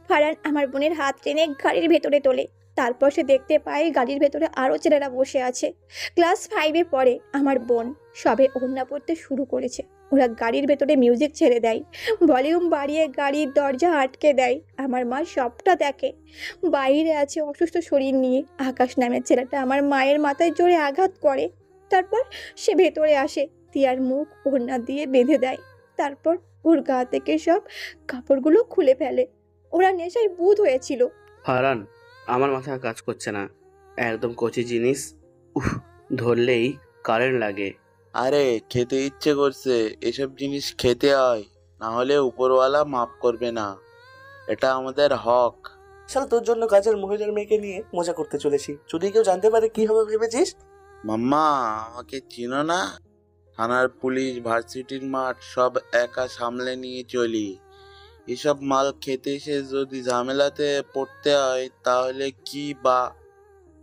ফারান আমার বোনের হাত টেনে গাড়ির ভেতরে তোলে। তারপর সে দেখতে পায় গাড়ির ভেতরে আরও ছেলেরা বসে আছে। ক্লাস 5-এ পড়ে আমার বোন। সবে ওড়না পড়তে শুরু করেছে। ওরা গাড়ির ভেতরে মিউজিক ছেড়ে দেয়, ভলিউম বাড়িয়ে গাড়ির দরজা আটকে দেয়। আমার মা সবটা দেখে। বাইরে আছে অসুস্থ শরীর নিয়ে আকাশ নামের ছেলেটা আমার মায়ের মাথায় জোরে আঘাত করে। তারপর সে ভেতরে আসে, তিয়ার মুখ ওড়না দিয়ে বেঁধে দেয়। তারপর ওর গা থেকে সব কাপড়গুলো খুলে ফেলে। ওরা নেশায় বুঁদ হয়েছিল। ফারান, আমার মাথা কাজ করছে না, একদম কচি জিনিস, ধরলেই কারেন্ট লাগে। আরে খেতে ইচ্ছে করছে, এসব জিনিস খেতে হয়, না হলে উপরওয়ালা মাফ করবে না। এটা আমাদের হক। শালা তোর জন্য কাজের মহিলার মেয়েকে নিয়ে মজা করতে চলেছি, যদি কেউ জানতে পারে কি হবে ভেবেছিস? মাম্মা, আমাকে চিনো না? থানার পুলিশ, ভার্সিটির মাঠ সব একা সামলে নিয়ে চলি। এসব মাল খেতে এসে যদি ঝামেলাতে পড়তে হয় তাহলে কি বা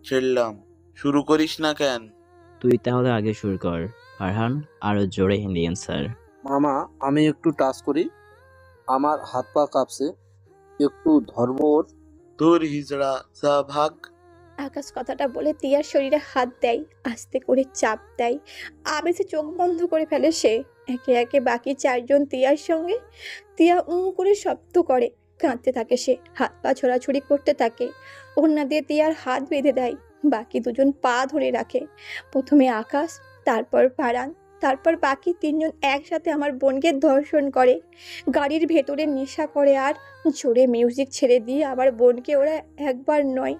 ছেড়লাম। শুরু করিস না কেন? তুই তাহলে আগে শুরু কর ফারহান, আরো জোরে হিন্দি অ্যান্সার। মামা, আমি একটু টাচ করি, আমার হাত পা কাঁপছে, একটু ধর্ম ওর। তোর হিজড়া যা ভাগ। আকাশ কথাটা বলে তিয়ার শরীরে হাত দেয়, আস্তে করে চাপ দেয়। আবেশে চোখ বন্ধ করে ফেলে সে। একে একে বাকি চারজন তিয়ার সঙ্গে। তিয়া করে শব্দ করে, কাঁদতে থাকে সে, হাত পা ছোড়াছুড়ি করতে থাকে। ওড়না দিয়ে তিয়ার হাত বেঁধে দেয়, বাকি দুজন পা ধরে রাখে। প্রথমে আকাশ, তারপর ফারহান, তারপর বাকি তিনজন একসাথে আমার বোনকে ধর্ষণ করে। গাড়ির ভেতরে নেশা করে আর জোরে মিউজিক ছেড়ে দিয়ে আমার বোনকে ওরা একবার নয়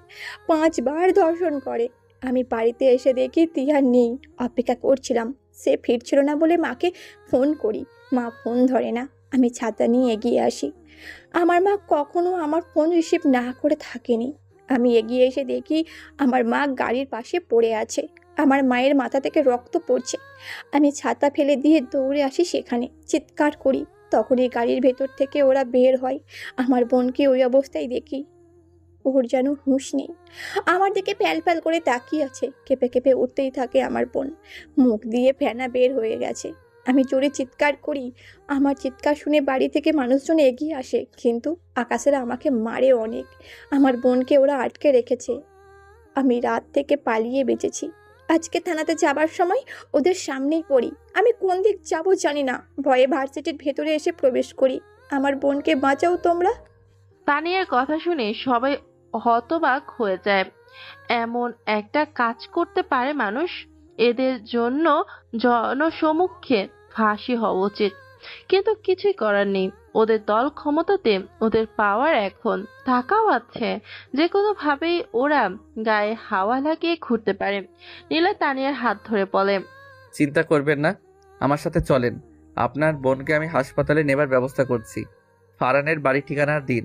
5 বার ধর্ষণ করে। আমি বাড়িতে এসে দেখি তিয়া নেই। অপেক্ষা করছিলাম, সে ফিরছিল না বলে মাকে ফোন করি, মা ফোন ধরে না। আমি ছাতা নিয়ে এগিয়ে আসি, আমার মা কখনো আমার ফোন রিসিভ না করে থাকেনি। আমি এগিয়ে এসে দেখি আমার মা গাড়ির পাশে পড়ে আছে, আমার মায়ের মাথা থেকে রক্ত পড়ছে। আমি ছাতা ফেলে দিয়ে দৌড়ে আসি সেখানে, চিৎকার করি। তখনই গাড়ির ভেতর থেকে ওরা বের হয়। আমার বোনকে ওই অবস্থায় দেখি, ওর যেন হুঁশ নেই, আমার দিকে প্যাল প্যাল করে তাকিয়ে আছে। কেঁপে কেঁপে উঠতেই থাকে আমার বোন, মুখ দিয়ে ফেনা বের হয়ে গেছে। আমি জোরে চিৎকার করি, আমার চিৎকার শুনে বাড়ি থেকে মানুষজন এগিয়ে আসে, কিন্তু আকাশেরা আমাকে মারে অনেক। আমার বোনকে ওরা আটকে রেখেছে। আমি রাত থেকে পালিয়ে বেঁচেছি। আজকে থানাতে যাবার সময় ওদের সামনেই পড়ি। আমি কোন দিক যাবো জানি না, ভয়ে ভার্সিটির ভেতরে এসে প্রবেশ করি। আমার বোনকে বাঁচাও তোমরা। তানিয়ার কথা শুনে সবাই হতবাক হয়ে যায়। এমন একটা কাজ করতে পারে মানুষ? এদের জন্য জনসমক্ষে ফাঁসি হওয়া উচিত, কিন্তু কিছুই করার নেই। ওদের দল ক্ষমতাতে, ওদের পাওয়ার এখন টাকাও আছে, যে কোনো ভাবেই ওরা গায়ে হাওয়া লাগিয়ে ঘুরতে পারে। নীলা তানিয়ার হাত ধরে বলে, চিন্তা করবেন না, আমার সাথে চলেন। আপনার বোনকে আমি হাসপাতালে নেবার ব্যবস্থা করছি। ফারহানের বাড়ি ঠিকানা দিন।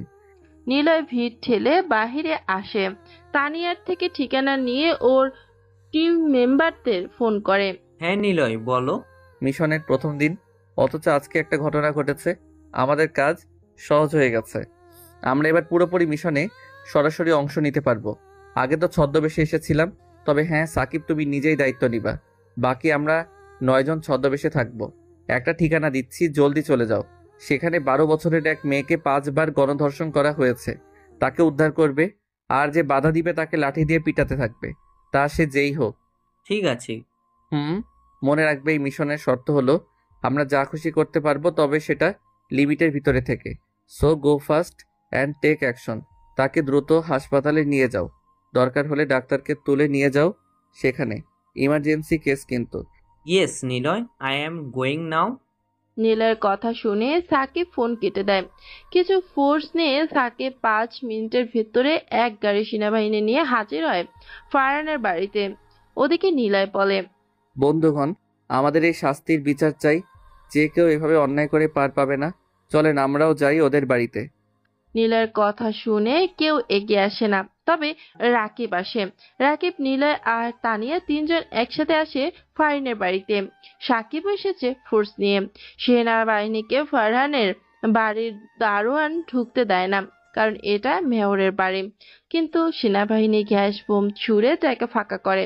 নীলয় ভিড় ঠেলে বাহিরে আসে। তানিয়ার থেকে ঠিকানা নিয়ে ওর টিম মেম্বারদের ফোন করে। হ্যাঁ নিলয়, বলো। মিশনের প্রথম দিন, অথচ আজকে একটা ঘটনা ঘটেছে। আমাদের কাজ সহজ হয়ে গেছে। আমরা এবার পুরোপুরি মিশনে সরাসরি অংশ নিতে পারবো। আগে তো ছদ্মবেশে এসেছিলাম, তবে হ্যাঁ সাকিব, তুমি নিজেই দায়িত্ব নিবা। বাকি আমরা 9 জন ছদ্মবেশে থাকবো। একটা ঠিকানা দিচ্ছি, জলদি চলে যাও। সেখানে 12 বছরের এক মেয়েকে 5 বার গণধর্ষণ করা হয়েছে, তাকে উদ্ধার করবে। আর যে বাধা দিবে তাকে লাঠি দিয়ে পিটাতে থাকবে, তা সে যেই হোক। ঠিক আছে। মনে রাখবে এই মিশনের শর্ত হলো আমরা যা খুশি করতে পারবো, তবে সেটা লিমিটের ভিতরে থেকে। So go fast and take action. তাকে দ্রুত হাসপাতালে নিয়ে যাও, দরকার হলে ডাক্তারকে তুলে নিয়ে যাও। সেখানে ইমার্জেন্সি কেস কিন্তু। Yes Niloy, I am going now. নীলার কথা শুনে সাকিব ফোন কেটে দেয়। কিছু ফোর্স নিয়ে সাকিব 5 মিনিটের ভেতরে এক গাড়ি সেনাবাহিনী নিয়ে হাজির হয় ফারহানের বাড়িতে। ওদিকে নীলয় বলে, বন্ধুগণ, আমাদের এই শাস্তির বিচার চাই। যে কেউ এভাবে অন্যায় করে পার পাবে না। চলেন আমরাও যাই ওদের বাড়িতে। নীলয়ের কথা শুনে কেউ এগিয়ে আসে না, তবে রাকিব আসে। রাকিব, নীলয় আর তানিয়া 3 জন একসাথে আসে ফারহানের বাড়িতে। সাকিব এসেছে ফোর্স নিয়ে। সেনাবাহিনীকে ফারহানের বাড়ির দারোয়ান ঢুকতে দেয় না, কারণ এটা মেয়রের বাড়ি। কিন্তু সেনাবাহিনী গ্যাস বোম ছুড়ে তাকে ফাঁকা করে।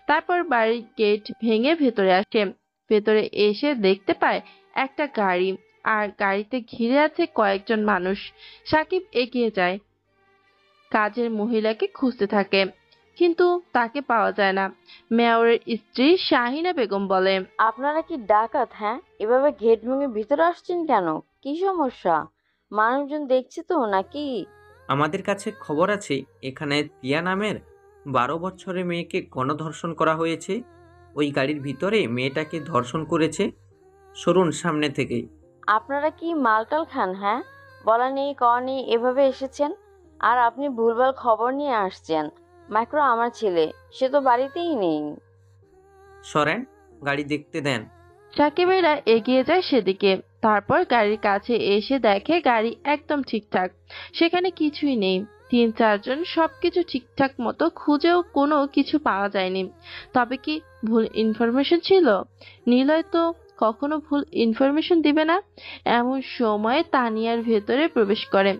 তারপর বাড়ির গেট ভেঙে ভেতরে আসে। ভেতরে এসে দেখতে পায় একটা গাড়ি, আর গাড়িতে ঘিরে আছে কয়েকজন মানুষ। সাকিব এগিয়ে যায়, কাজের মহিলাকে খুঁজতে থাকে, কিন্তু তাকে পাওয়া যায় না। মেয়রের স্ত্রী শাহিনা বেগম বলে, আপনারা কি ডাকাত? হ্যাঁ, এভাবে গেট ভেঙে ভিতরে আসছেন কেন? কি সমস্যা? মানুষজন দেখছে তো নাকি? আমাদের কাছে খবর আছে এখানে তিয়া নামের 12 বছরের মেয়েকে গণধর্ষণ করা হয়েছে। ওই গাড়ির ভিতরে মেয়েটাকে ধর্ষণ করেছে। সরুন সামনে থেকে। আপনারা কি মালটাল খান? হ্যাঁ, বলা নেই কওয়া নেই এভাবে এসেছেন, আর আপনি ভুলভাল খবর নিয়ে আসছেন। মাইক্রো আমার ছেলে, সে তো বাড়িতেই নেই। সরেন, গাড়ি দেখতে দেন। সাকিবেরা এগিয়ে যায় সেদিকে। তারপর গাড়ির কাছে এসে দেখে গাড়ি একদম ঠিকঠাক, সেখানে কিছুই নেই। 3-4 জন সবকিছু ঠিকঠাক মতো খুঁজেও কোনো কিছু পাওয়া যায়নি। তবে কি ভুল ইনফরমেশন ছিল? নিলয় তো কখনো ভুল ইনফরমেশন দিবে না। এমন সময় তানিয়ার ভেতরে প্রবেশ করে।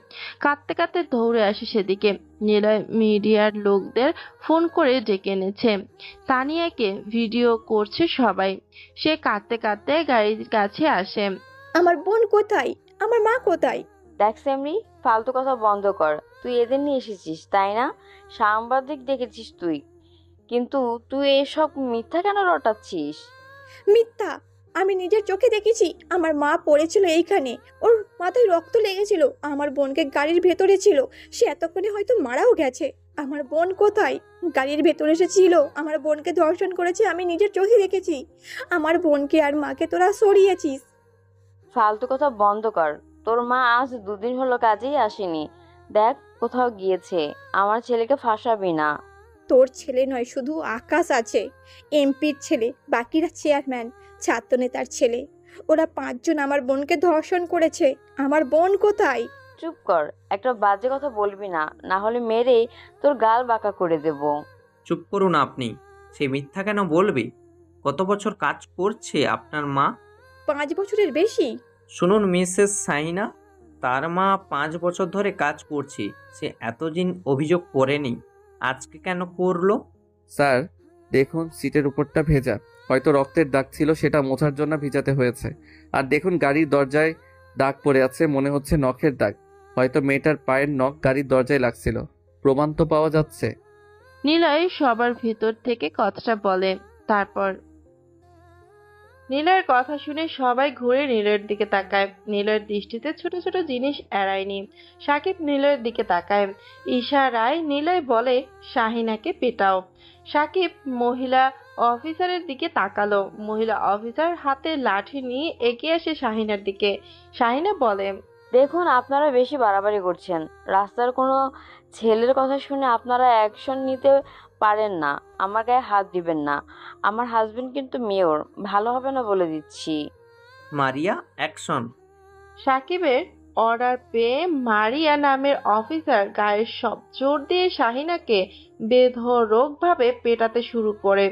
কাঁদতে কাঁদতে দৌড়ে আসে সেদিকে। নিলয় মিডিয়ার লোকদের ফোন করে ডেকে এনেছে। তানিয়াকে ভিডিও করছে সবাই। সে কাঁদতে কাঁদতে গাড়ির কাছে আসে। আমার বোন কোথায়? আমার মা কোথায়? দেখ সেমরি, ফালতু কথা বন্ধ কর। তুই এদের নিয়ে এসেছিস তাই না? সাংবাদিক ডেকেছিস তুই, কিন্তু তুই এসব মিথ্যা কেন রটাচ্ছিস? মিথ্যা? আমি নিজের চোখে দেখেছি আমার মা পড়েছিল এইখানে, ওর মাথায় রক্ত লেগেছিল, আমার বোনকে গাড়ির ভেতরে ছিল, সে এতক্ষণে হয়তো মারাও গেছে। আমার বোন কোথায়? গাড়ির ভেতরে সে ছিল, আমার বোনকে ধর্ষণ করেছে, আমি নিজের চোখে দেখেছি। আমার বোনকে আর মাকে তোরা সরিয়েছিস। ফালতু কথা বন্ধ কর। তোর মা আজ 2 দিন হলো কাজেই আসেনি। দেখ কোথাও গিয়েছে। আমার ছেলেকে ফাঁসাবি না। তোর ছেলে নয়, শুধু আকাশ আছে, এমপির ছেলে, বাকিরা চেয়ারম্যান, ছাত্রনেতার ছেলে। ওরা 5 জন আমার বোনকে ধর্ষণ করেছে। আমার বোন কোথায়? চুপ কর, একটা বাজে কথা বলবি না, না হলে মেরে তোর গাল বাঁকা করে দেব। চুপ করুন আপনি। সে মিথ্যা কেন বলবে? কত বছর কাজ করছে আপনার মা? 5 বছরের বেশি। শুনুন মিসেস সাইনা, তার মা 5 বছর ধরে কাজ করছে। সে এতদিন অভিযোগ করেনি, আজকে কেন করলো? স্যার দেখুন, সিটের উপরটা ভেজা, হয়তো রক্তের দাগ ছিল, সেটা মোছার জন্য ভিজাতে হয়েছে। আর দেখুন গাড়ির দরজায় দাগ পড়ে আছে, মনে হচ্ছে নখের দাগ। হয়তো মেয়েটার পায়ের নখ গাড়ির দরজায় লাগছিল। প্রমাণ তো পাওয়া যাচ্ছে। নিলয় সবার ভিতর থেকে কথাটা বলে। তারপর নিলয়ের কথা শুনে সবাই ঘুরে নিলয়ের দিকে তাকায়। নিলয়ের দৃষ্টিতে ছোট ছোট জিনিস এড়ায়নি। সাকিব নিলয়ের দিকে তাকায়। ইশারায় নিলয় বলে, শাহিনাকে পেটাও। সাকিব মহিলা অফিসারের দিকে তাকালো। মহিলা অফিসার হাতে লাঠি নিয়ে এগিয়ে আসে শাহিনার দিকে। শাহিনা বলে, দেখুন আপনারা বেশি বাড়াবাড়ি করছেন। রাস্তার কোনো ছেলের কথা শুনে আপনারা অ্যাকশন নিতে পারেন না। আমার গায়ে হাত দিবেন না। আমার হাজবেন্ড কিন্তু মেয়র, ভালো হবে না বলে দিচ্ছি। মারিয়া, অ্যাকশন। সাকিবের অর্ডার পেয়ে মারিয়া নামের অফিসার গায়ের সব জোর দিয়ে শাহিনাকে বেধড়কভাবে পেটাতে শুরু করে।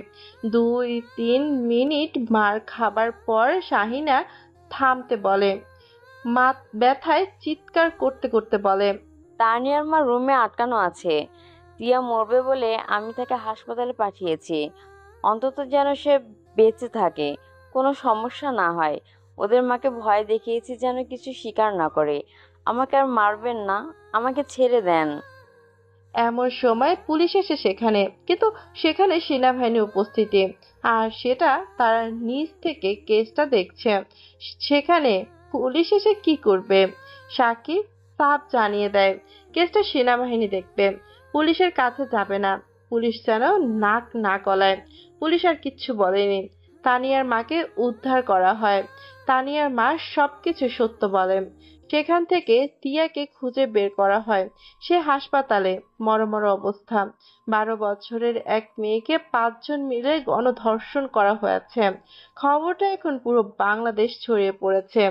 2-3 মিনিট মার খাবার পর শাহিনা থামতে বলে। মাথ ব্যথায় চিৎকার করতে করতে বলে, তানিয়ার মা রুমে আটকানো আছে। টিয়া মরবে বলে আমি তাকে হাসপাতালে পাঠিয়েছি। অন্তত যেন সে বেঁচে থাকে, কোনো সমস্যা না হয়। ওদের মাকে ভয় দেখিয়েছি যেন কিছু স্বীকার না করে। আমাকে আর মারবেন না, আমাকে ছেড়ে দেন। এমন সময় পুলিশ এসে সেখানে, কিন্তু সেখানে সেনাবাহিনী উপস্থিতি, আর সেটা তারা নিজ থেকে কেসটা দেখছে। সেখানে পুলিশ এসে কি করবে? সাকিব সাফ জানিয়ে দেয়, কেসটা সেনাবাহিনী দেখবে, পুলিশের কাছে যাবে না। পুলিশ যেন নাক না গলায়। পুলিশ আর কিচ্ছু বলেনি। তানিয়ার মাকে উদ্ধার করা হয়। তানিয়ার মা সবকিছু সত্য বলে। সেখান থেকে টিয়াকে খুঁজে বের করা হয়। সে হাসপাতালে, মরমর অবস্থা। 12 বছরের এক মেয়েকে 5 জন মিলে গণধর্ষণ করা হয়েছে। খবরটা এখন পুরো বাংলাদেশ ছড়িয়ে পড়েছে।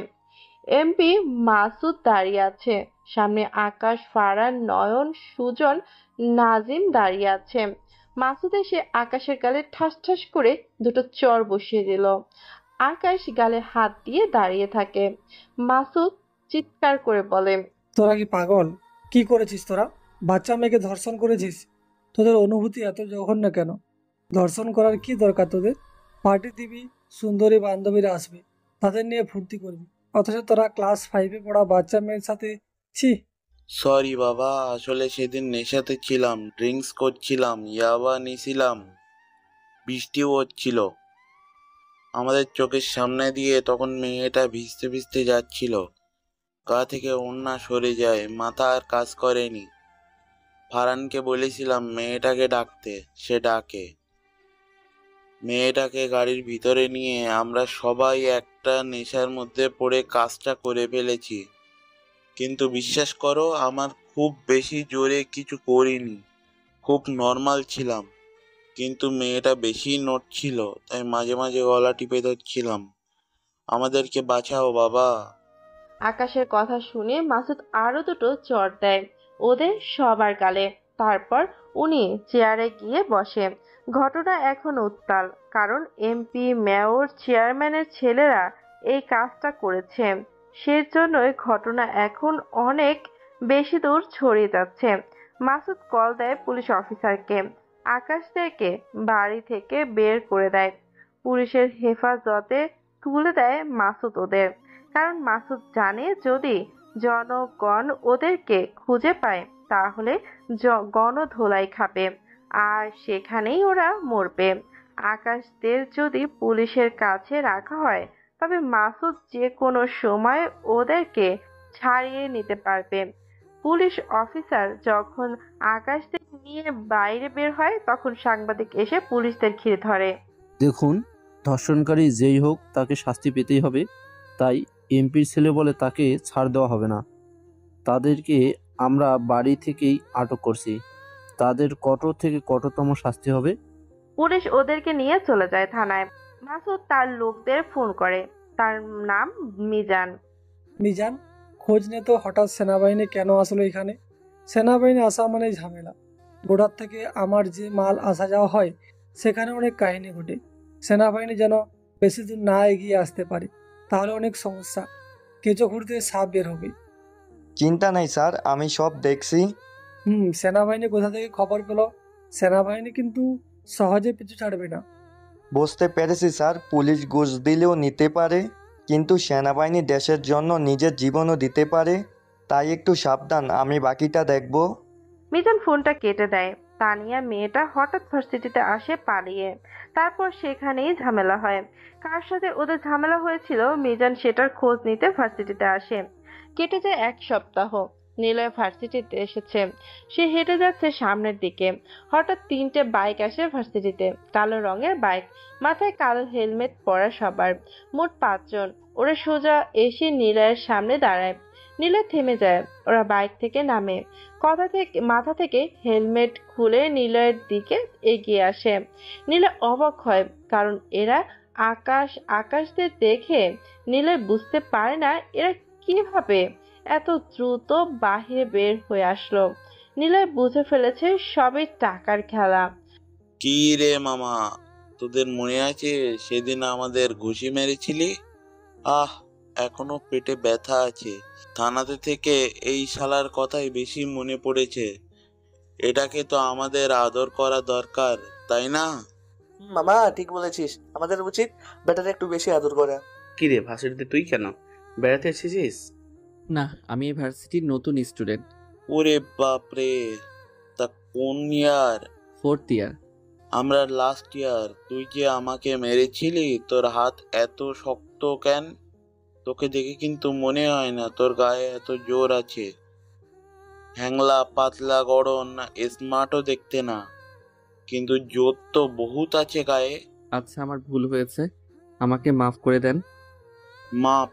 এমপি মাসুদ দাঁড়িয়ে আছে সামনে। আকাশ, ফারহান, নয়ন, সুজন, নাজিম দাঁড়িয়ে আছে। মাসুদ এসে আকাশের গালে ঠাস ঠাস করে 2টো চড় বসিয়ে দিল। আকাশ গালে হাত দিয়ে দাঁড়িয়ে থাকে। মাসুদ চিৎকার করে বলে, তোরা কি পাগল? কি করেছিস তোরা? বাচ্চা মেয়েকে ধর্ষণ করেছিস? তোদের অনুভূতি এত জঘন্য কেন? ধর্ষণ করার কি দরকার তোদের? পার্টি দিবি, সুন্দরী বান্ধবীরা আসবে, তাদের নিয়ে ফুর্তি করবি, অথচ তোরা ক্লাস 5-এ পড়া বাচ্চা মেয়ের সাথে। ছি! সরি বাবা, আসলে সেদিন নেশাতে ছিলাম, ড্রিঙ্কস করছিলাম, ইয়াবা নিছিলাম, বৃষ্টিও হচ্ছিল আমাদের চোখের সামনে দিয়ে। তখন মেয়েটা ভিজতে ভিজতে যাচ্ছিল, গা থেকে ওড়না সরে যায়, মাথা আর কাজ করেনি। ফারহানকে বলেছিলাম মেয়েটাকে ডাকতে, সে ডাকে। মেয়েটাকে গাড়ির ভিতরে নিয়ে আমরা সবাই একটা নেশার মধ্যে পড়ে কাজটা করে ফেলেছি। কিন্তু বিশ্বাস করো, আমার খুব বেশি জোরে কিছু করিনি, খুব নর্মাল ছিলাম। কিন্তু মেয়েটা বেশি নড়ছিল, তাই মাঝে মাঝে গলা টিপে ধরছিলাম। আমাদেরকে বাঁচাও বাবা। আকাশের কথা শুনে মাসুদ আরো 2টো চড় দেয়। ওদের সবার গালে। তারপর উনি চেয়ারে গিয়ে বসে। ঘটনা এখন উত্তাল, কারণ এমপি, মেয়র, চেয়ারম্যানের ছেলেরা এই কাজটা করেছে। সেজন্যই ঘটনা এখন অনেক বেশি দূর ছড়িয়ে যাচ্ছে। মাসুদ কল দেয় পুলিশ অফিসারকে। আকাশদেরকে বাড়ি থেকে বের করে দেয়। পুলিশের হেফাজতে তুলে দেয় মাসুদ ওদের। কারণ মাসুদ জানে যদি জনগণ ওদেরকে খুঁজে পায় তাহলে গণধোলাই খাবে, আর সেখানেই ওরা মরবে। আকাশদের যদি পুলিশের কাছে রাখা হয় তবে মাসুদ যে কোনো সময় ওদেরকে ছাড়িয়ে নিতে পারবে। পুলিশ অফিসার যখন আকাশদের নিয়ে বাইরে বের হয় তখন সাংবাদিক এসে পুলিশদের ঘিরে ধরে। দেখুন, ধর্ষণকারী যেই হোক তাকে শাস্তি পেতেই হবে, তাই এমপির ছেলে বলে তাকে ছাড় দেওয়া হবে না। তাদেরকে আমরা বাড়ি থেকেই আটক করছি, তাদের কঠোর থেকে কঠোরতম শাস্তি হবে। পুলিশ ওদেরকে নিয়ে চলে যায় থানায়। মাসুদ তার লোকদের ফোন করে। তার নাম মিজান। মিজান, খোঁজ নে তো হঠাৎ সেনাবাহিনী কেন আসলো এখানে? সেনাবাহিনী আসা মানে ঝামেলা। বর্ডার থেকে আমার যে মাল আসা যাওয়া হয় সেখানে অনেক কাহিনী ঘটে। সেনাবাহিনী যেন বেশি দূর না এগিয়ে আসতে পারে, তাহলে অনেক সমস্যা। কেঁচো খুঁড়তে সাপ বের হবে। চিন্তা নেই স্যার, আমি সব দেখছি। সেনাবাহিনী কোথা থেকে খবর পেল? সেনাবাহিনী কিন্তু সহজে পিছু ছাড়বে না। বুঝতে পেরেছি স্যার, পুলিশ ঘুষ দিলেও নিতে পারে, কিন্তু সেনাবাহিনী দেশের জন্য নিজের জীবনও দিতে পারে, তাই একটু সাবধান। আমি বাকিটা দেখব। মিজান ফোনটা কেটে দেয়। তানিয়া মেয়েটা হঠাৎ ভার্সিটিতে আসে পালিয়ে। তারপর সেখানেই ঝামেলা হয়। কার সাথে ওদের ঝামেলা হয়েছিল মিজান সেটার খোঁজ নিতে ভার্সিটিতে আসে। কেটে যায় 1 সপ্তাহ। নিলয় ভার্সিটিতে এসেছে। সে হেঁটে যাচ্ছে সামনের দিকে। হঠাৎ 3টে বাইক আসে ভার্সিটিতে। কালো রঙের বাইক, মাথায় কালো হেলমেট পরা সবার। মোট 5 জন। ওরা সোজা এসে নিলয়ের সামনে দাঁড়ায়। নিলয় থেমে যায়। ওরা বাইক থেকে নামে। মাথা থেকে হেলমেট খুলে নিলয়ের দিকে এগিয়ে আসে। নিলয় অবাক হয়, কারণ এরা আকাশদের দেখে নিলয় বুঝতে পারে না এরা কিভাবে এত দ্রুত বাহিরে বের হয়ে আসলো। নিলয় বুঝে ফেলেছে সবই টাকার খেলা। কি রে মামা, তোদের মনে আছে সেদিন আমাদের ঘুষি মেরেছিলি? এখনো পেটে ব্যথা আছে। থানাতে থেকে এই শালার কথাই বেশি মনে পড়েছে। এটাকে তো আমাদের আদর করা দরকার, তাই না? মামা ঠিক বলেছিস, আমাদের উচিত বেটারে একটু বেশি আদর করা। কি রে, ভার্সিটিতে তুই কেন বেড়াতে এসেছিস? না, আমি এই ভার্সিটির নতুন স্টুডেন্ট। ওরে বাপরে, তা কোন ইয়ার? 4th ইয়ার। আমরা লাস্ট ইয়ার। তুই যে আমাকে মেরেছিলি, তোর হাত এত শক্ত কেন? তোকে দেখে কিন্তু মনে হয় না তোর গায়ে এত জোর আছে। হ্যাংলা পাতলা গড়ন না স্মার্টও দেখতে না, কিন্তু জোর তো বহুত আছে গায়ে। আচ্ছা, আমার ভুল হয়েছে, আমাকে মাফ করে দেন। মাপ?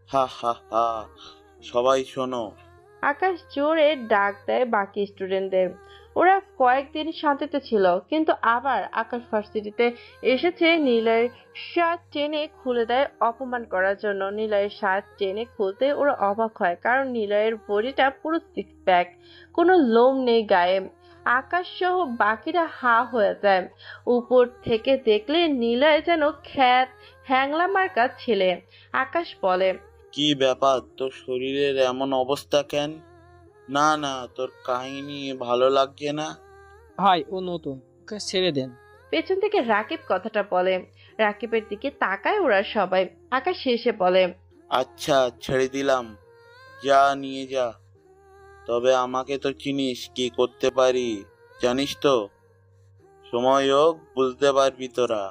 হা হা হা। সবাই শোনো। আকাশ জোরে ডাক দেয় বাকি স্টুডেন্টদের। ওরা কয়েকদিন শান্তিতে ছিল, কিন্তু আবার আকাশ ভার্সিটিতে এসেছে নিলয়ের শার্ট টেনে খুলে দেয় অপমান করার জন্য। নিলয়ের শার্ট টেনে খুলতে ওরা অবাক হয়, কারণ নিলয়ের বডিটা পুরো 6 প্যাক, কোনো লোম নেই গায়ে। আকাশ সহ বাকিরা হা হয়ে যায়। উপর থেকে দেখলে নিলয় যেন হ্যাংলা মার্কা ছেলে। আকাশ বলে, কি ব্যাপার, তোর শরীরের এমন অবস্থা কেন? না না, তোর কাহিনী ভালো লাগছে না। ভাই, ও নতুন, ওকে ছেড়ে দেন। পেছন থেকে রাকিব কথাটা বলে। রাকিবের দিকে তাকায় ওরা সবাই। আকাশ শেষে বলে, আচ্ছা ছেড়ে দিলাম, যা নিয়ে যা। তবে আমাকে তো চিনিস, কি করতে পারি জানিস তো। সময় হোক বুঝতে পারবি তোরা।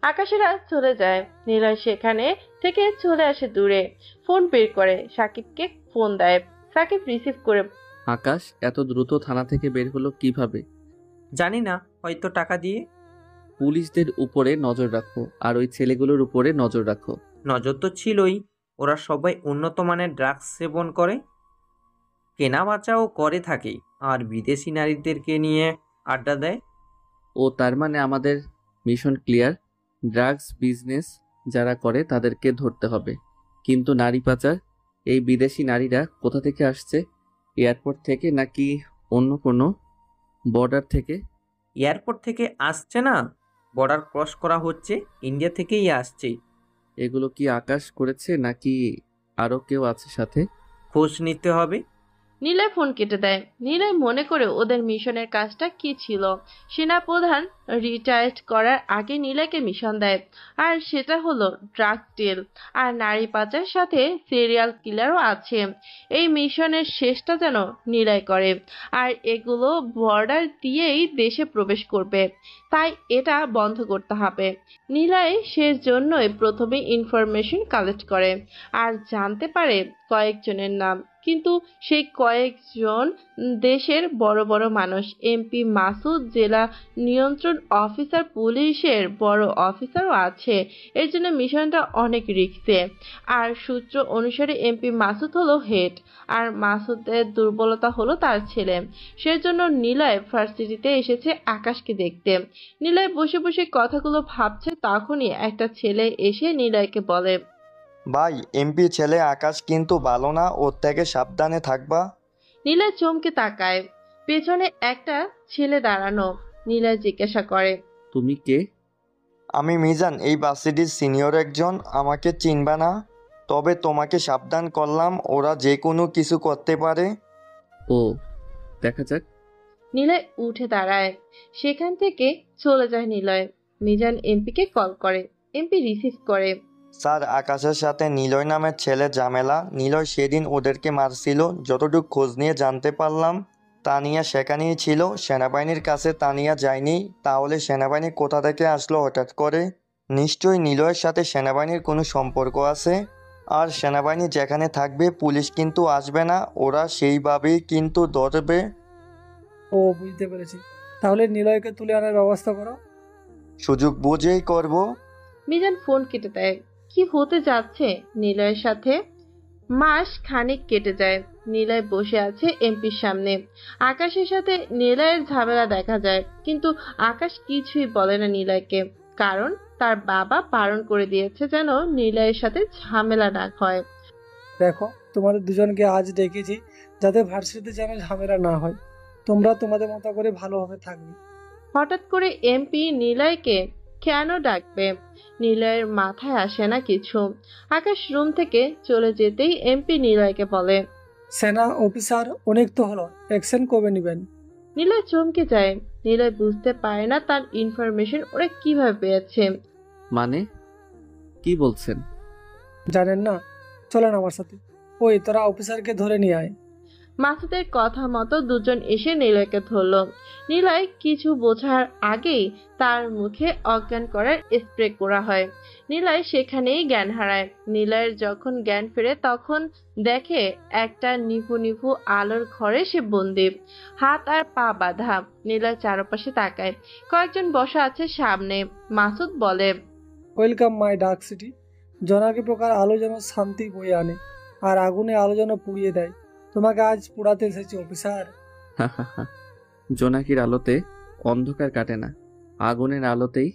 আকাশেরা চলে যায়। নিলয় সেখানে থেকে চলে আসে দূরে। ফোন বের করে সাকিবকে ফোন দেয়। সাকিব রিসিভ করে, আকাশ এত দ্রুত থানা থেকে বের হলো কিভাবে? জানি না, হয়তো টাকা দিয়ে। পুলিশদের উপরে নজর রাখো, আর ওই ছেলেগুলোর উপরে নজর রাখো। নজর তো ছিলই। ওরা সবাই উন্নত মানের ড্রাগস সেবন করে, কেনা বেচাও করে থাকে, আর বিদেশি নারীদেরকে নিয়ে আড্ডা দেয়। ও তার মানে আমাদের মিশন ক্লিয়ার। ড্রাগস বিজনেস যারা করে তাদেরকে ধরতে হবে, কিন্তু নারী পাচার, এই বিদেশি নারীরা কোথা থেকে আসছে এয়ারপোর্ট থেকে নাকি অন্য কোনো বর্ডার থেকে? এয়ারপোর্ট থেকে আসছে না, বর্ডার ক্রস করা হচ্ছে, ইন্ডিয়া থেকেই আসছে। এগুলো কি আকাশ করেছে নাকি আরো কেউ আছে সাথে? খোঁজ নিতে হবে। নিলয় ফোন কেটে দেয়। নিলয় মনে করে ওদের মিশনের কাজটা কি ছিল। সেনাপ্রধান রিটায়ার্ড করার আগে নিলয়কে মিশন দেয়, আর সেটা হলো ড্রাগ ডিল আর নারী পাচার, সাথে সিরিয়াল কিলারও আছে। এই মিশনের শেষটা যেন নিলয় করে, আর এগুলো বর্ডার দিয়েই দেশে প্রবেশ করবে, তাই এটা বন্ধ করতে হবে। নিলয় সেজন্যই প্রথমে ইনফরমেশন কালেক্ট করে আর জানতে পারে কয়েকজনের নাম, কিন্তু সেই কয়েকজন দেশের বড় বড় মানুষ। এমপি মাসুদ, জেলা নিয়ন্ত্রণ অফিসার, পুলিশের বড় অফিসারও আছে। এর জন্য মিশনটা অনেক রিস্কে। আর সূত্র অনুসারে এমপি মাসুদ হলো হেড, আর মাসুদের দুর্বলতা হলো তার ছেলে। সেজন্য নিলয় ভার্সিটিতে এসেছে আকাশকে দেখতে। নিলয় বসে বসে কথাগুলো ভাবছে, তখনই একটা ছেলে এসে নিলয়কে বলে, ভাই, এমপি ছেলে আকাশ কিন্তু ভালো না, ওর থেকে সাবধানে থাকবা। নিলয় চমকে তাকায়। পেছনে একটা ছেলে দাঁড়ানো। নিলয় জিজ্ঞাসা করে, তুমি কে? আমি মিজান, এই ভার্সিটির সিনিয়র একজন। আমাকে চিনবা না? তবে তোমাকে সাবধান করলাম, ওরা যে কোনো কিছু করতে পারে। ও, দেখা যাক। নিলয় উঠে দাঁড়ায়। সেখান থেকে চলে যায় নিলয়। মিজান এমপিকে কল করে। এমপি রিসিভ করে। স্যার, আকাশের সাথে নিলয় নামের ছেলে ঝামেলা। নিলয় সেদিন ওদেরকে মারছিল। যতটুকু খোঁজ নিয়ে জানতে পারলাম তানিয়া সেখানেই ছিল। সেনাবাহিনীর কাছে তানিয়া যায়নি। তাহলে সেনাবাহিনী কোথা থেকে আসলো হঠাৎ করে? নিশ্চয়ই নিলয়ের সাথে সেনাবাহিনীর কোনো সম্পর্ক আছে। আর সেনাবাহিনী যেখানে থাকবে পুলিশ কিন্তু আসবে না, ওরা সেইভাবেই কিন্তু ধরবে। ও, বুঝতে পেরেছি। তাহলে নিলয়কে তুলে আনার ব্যবস্থা করো। সুযোগ বুঝেই করব। মিজান ফোন কেটে দেয়। কি হতে যাচ্ছে নিলয়ের সাথে? মাস খানিক কেটে যায়। নিলয় বসে আছে এমপির সামনে। আকাশের সাথে নিলয়ের ঝামেলা দেখা যায়, কিন্তু আকাশ কিছুই বলে না নিলয়কে, কারণ তার বাবা বারণ করে দিয়েছে যেন নিলয়ের সাথে ঝামেলা না হয়। দেখো, তোমাদের দুজনকে আজ ডেকেছি যাতে ভার্সিটিতে যেন ঝামেলা না হয়। তোমরা তোমাদের মতো করে ভালোভাবে থাকবে। হঠাৎ করে এমপি নিলয়কে কেন ডাকবে? নিলয়ের মাথায় আসে না কিছু। আকাশ রুম থেকে চলে যেতেই এমপি নিলয়কে বলে, সেনা অফিসার অনেক তো হলো, অ্যাকশন কবে নেবেন? নিলয় চমকে যায়। নিলয় বুঝতে পারে না তার ইনফরমেশন ওরা কিভাবে পেয়েছে। মানে কি বলছেন? জানেন না? চলেন আমার সাথে। ওই, তোরা অফিসারকে ধরে নিয়ে আয়। মাসুদের কথা মতো দুজন এসে নিলয়কে ধরলো। নিলয় কিছু বোঝার আগেই তার মুখে অজ্ঞান করার স্প্রে করা হয়। নিলয় সেখানেই জ্ঞান হারায়। নিলয়ের যখন জ্ঞান ফেরে তখন দেখে একটা নিভু নিভু আলোর ঘরে সে বন্দি, হাত আর পা বাঁধা। নিলয় চারপাশে তাকায়। কয়েকজন বসা আছে সামনে। মাসুদ বলে, ওয়েলকাম মাই ডার্ক সিটি। জোনাকি প্রকার আলো যেন শান্তি বয়ে আনে, আর আগুনে আলো যেন পুড়িয়ে দেয়। তোমাকে আজ পোড়াতে এসেছি অফিসার। জোনাকির আলোতে অন্ধকার কাটে না, আগুনের আলোতেই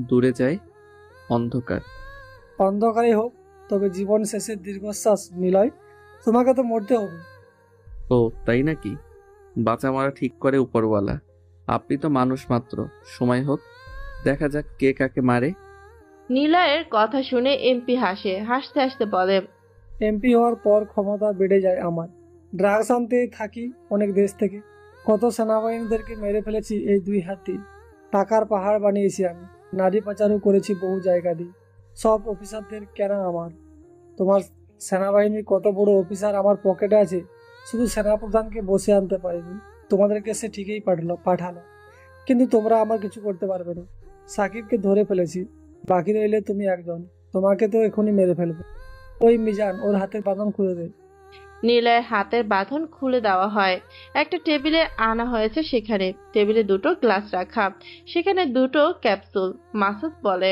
দূরে যায় অন্ধকার। অন্ধকারে হোক, তবে জীবন শেষের দীর্ঘশ্বাস নিলয়। তোমাকে তো মরতে হবে। ও তাই নাকি? বাঁচা মারা ঠিক করে উপরওয়ালা। আপনি তো মানুষ মাত্র। সময় হোক, দেখা যাক কে কাকে মারে। নিলয়ের কথা শুনে এমপি হাসে। হাসতে হাসতে বলে, এমপি হওয়ার পর ক্ষমতা বেড়ে যায় আমার। ড্রাগস আনতে থাকি অনেক দেশ থেকে। কত সেনাবাহিনীদেরকে মেরে ফেলেছি এই 2 হাতে। টাকার পাহাড় বানিয়েছি আমি। নারী পাচারও করেছি বহু জায়গা দিয়ে। সব অফিসারদের কেনা আমার। তোমার সেনাবাহিনীর কত বড় অফিসার আমার পকেটে আছে, শুধু সেনাপ্রধানকে বসে আনতে পারিনি। তোমাদেরকে সে ঠিকই পাঠালো, কিন্তু তোমরা আমার কিছু করতে পারবে না। সাকিবকে ধরে ফেলেছি, বাকি রইলে তুমি একজন। তোমাকে তো এখনই মেরে ফেলবো। ওই মিজান, ওর হাতের বাঁধন খুলে দে। নিলয়ের হাতের বাঁধন খুলে দেওয়া হয়। একটা টেবিলে আনা হয়েছে। সেখানে টেবিলে 2টো গ্লাস রাখা, সেখানে 2টো ক্যাপসুল। মাসুদ বলে,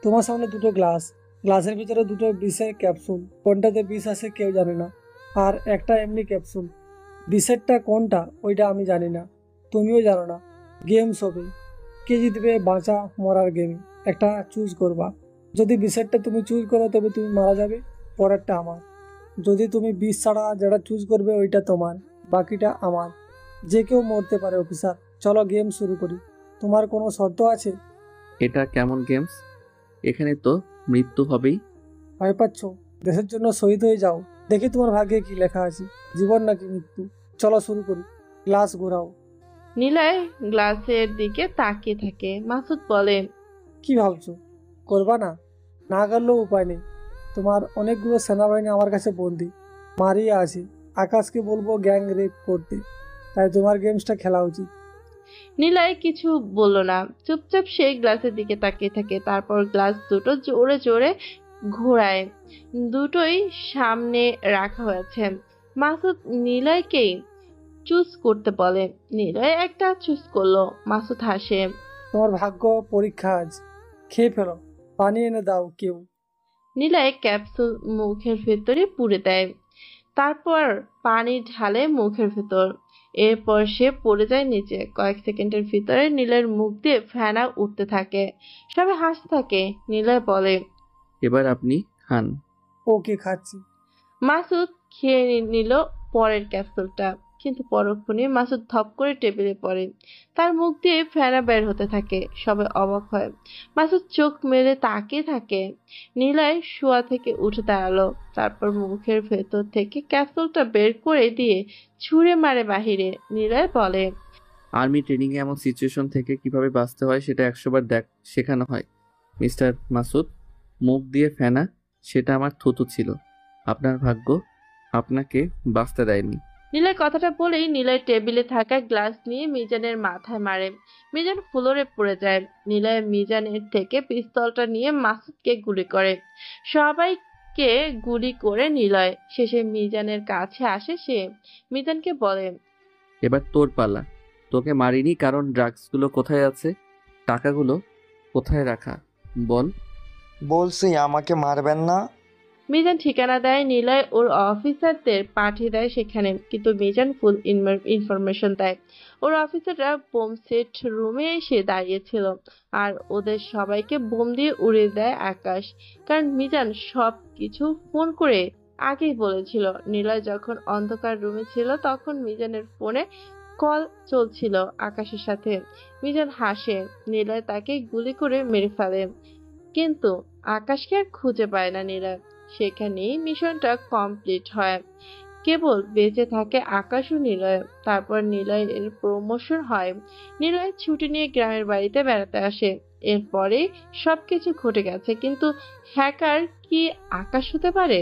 তোমার সামনে 2টো গ্লাস, গ্লাসের ভিতরে 2টো বিষের ক্যাপসুল। কোনটাতে বিষ আছে কেউ জানে না, আর একটা এমনি ক্যাপসুল। বিষেরটা কোনটা ওইটা আমি জানি না, তুমিও জানো না। গেমস হবে, কে জিতবে বাঁচা মরার গেম। একটা চুজ করবা। যদি বিষেরটা তুমি চুজ করো তবে তুমি মারা যাবে, পরেরটা আমার। যদি তুমি বিষ ছাড়া যেটা চুজ করবে ওইটা তোমার। বাকিটা আমার। যে কেউ মরতে পারে অফিসার। চলো গেম শুরু করি। তোমার কোনো শর্ত আছে? এটা কেমন গেমস? এখানে তো মৃত্যু হবেই। ভয় পাচ্ছ? দেশের জন্য শহীদ হয়ে যাও। দেখি তোমার ভাগ্যে কি লেখা আছে, জীবন নাকি মৃত্যু। চলো শুরু করি। গ্লাস ঘোরাও। নিলয় গ্লাসের দিকে তাকিয়ে থাকে। মাসুদ বলে, কি ভাবছো, করবা না? না করলেও উপায় নেই। তোমার অনেকগুলো সেনাবাহিনী আমার কাছে বন্দি, মারিয়ে আছে। আকাশকে বলবো গ্যাং রেপ করতে। তাই তোমার গেমসটা খেলা উচিত। নিলয় কিছু বলল না, চুপচাপ সে গ্লাসের দিকে তাকিয়ে থাকে। তারপর গ্লাস দুটো জোরে জোরে ঘোরায়। দুটোই সামনে রাখা হয়েছে। মাসুদ নিলয়কেই চুজ করতে বলে। নিলয় একটা চুজ করলো। মাসুদ হাসে। তোমার ভাগ্য পরীক্ষা আজ। খেয়ে ফেলো, পানি এনে দাও কেউ। নিলয় ক্যাপসুল মুখের ভেতরে পুরে দেয়। তারপর পানি ঢালে মুখের ভেতর। এরপর সে পড়ে যায় নিচে। কয়েক সেকেন্ডের ভিতরে নীলের মুখ দিয়ে ফেনা উঠতে থাকে। সবাই হাসতে থাকে। নিলয় বলে, এবার আপনি খান। ওকে, খাচ্ছি। মাসুদ খেয়ে নিল পরের ক্যাপসুলটা। কিন্তু পরক্ষণে মাসুদ ধপ করে টেবিলে পড়ে। তার মুখ দিয়ে ফেনা বের হতে থাকে। সবাই অবাক হয়। মাসুদ চোখ মেলে তাকিয়ে থাকে। নিলয় শোয়া থেকে উঠে দাঁড়ালো। তারপর মুখের ভেতর থেকে ক্যাপসুলটা বের করে দিয়ে ছুঁড়ে মারে বাহিরে। নিলয় বলে, আর্মি ট্রেনিং এ এমন সিচুয়েশন থেকে কিভাবে বাঁচতে হয় সেটা 100 বার শেখানো হয়। মিস্টার মাসুদ, মুখ দিয়ে ফেনা, সেটা আমার থুতু ছিল। আপনার ভাগ্য আপনাকে বাঁচতে দেয়নি। নিলয় কথাটা বলেই নিলয় টেবিলে থাকা গ্লাস নিয়ে মিজানের মাথায় মারে। মিজান ফ্লোরে পড়ে যায়। নিলয় মিজানের থেকে পিস্তলটা নিয়ে মাসুদকে গুলি করে। সবাইকে গুলি করে নিলয় শেষে মিজানের কাছে আসে। সে মিজানকে বলে, এবার তোর পালা। তোকে মারিনি কারণ ড্রাগসগুলো কোথায় আছে, টাকাগুলো কোথায় রাখা বল। বলছি আমাকে মারবেন না। মিজান ঠিকানা দেয়। নিলয় ওর অফিসারদের পাঠিয়ে দেয় সেখানে। কিন্তু মিজান ফুল ইনফরমেশন দেয়। ওর অফিসাররা বোম সেট রুমে এসে দাঁড়িয়েছিল আর ওদের সবাইকে বোম দিয়ে উড়িয়ে দেয় আকাশ। কারণ মিজান সব কিছু ফোন করে আগেই বলেছিল। নিলয় যখন অন্ধকার রুমে ছিল তখন মিজানের ফোনে কল চলছিল আকাশের সাথে। মিজান হাসে। নিলয় তাকে গুলি করে মেরে ফেলে। কিন্তু আকাশকে আর খুঁজে পায় না নিলয়। সেখানেই মিশনটা কমপ্লিট হয়। কেবল বেঁচে থাকে আকাশ ও নিলয়। তারপর নিলয়ের প্রমোশন হয়। নিলয় ছুটি নিয়ে গ্রামের বাড়িতে বেড়াতে আসে। এরপরে সবকিছু ঘটে গেছে। কিন্তু হ্যাকার কি আকাশ হতে পারে?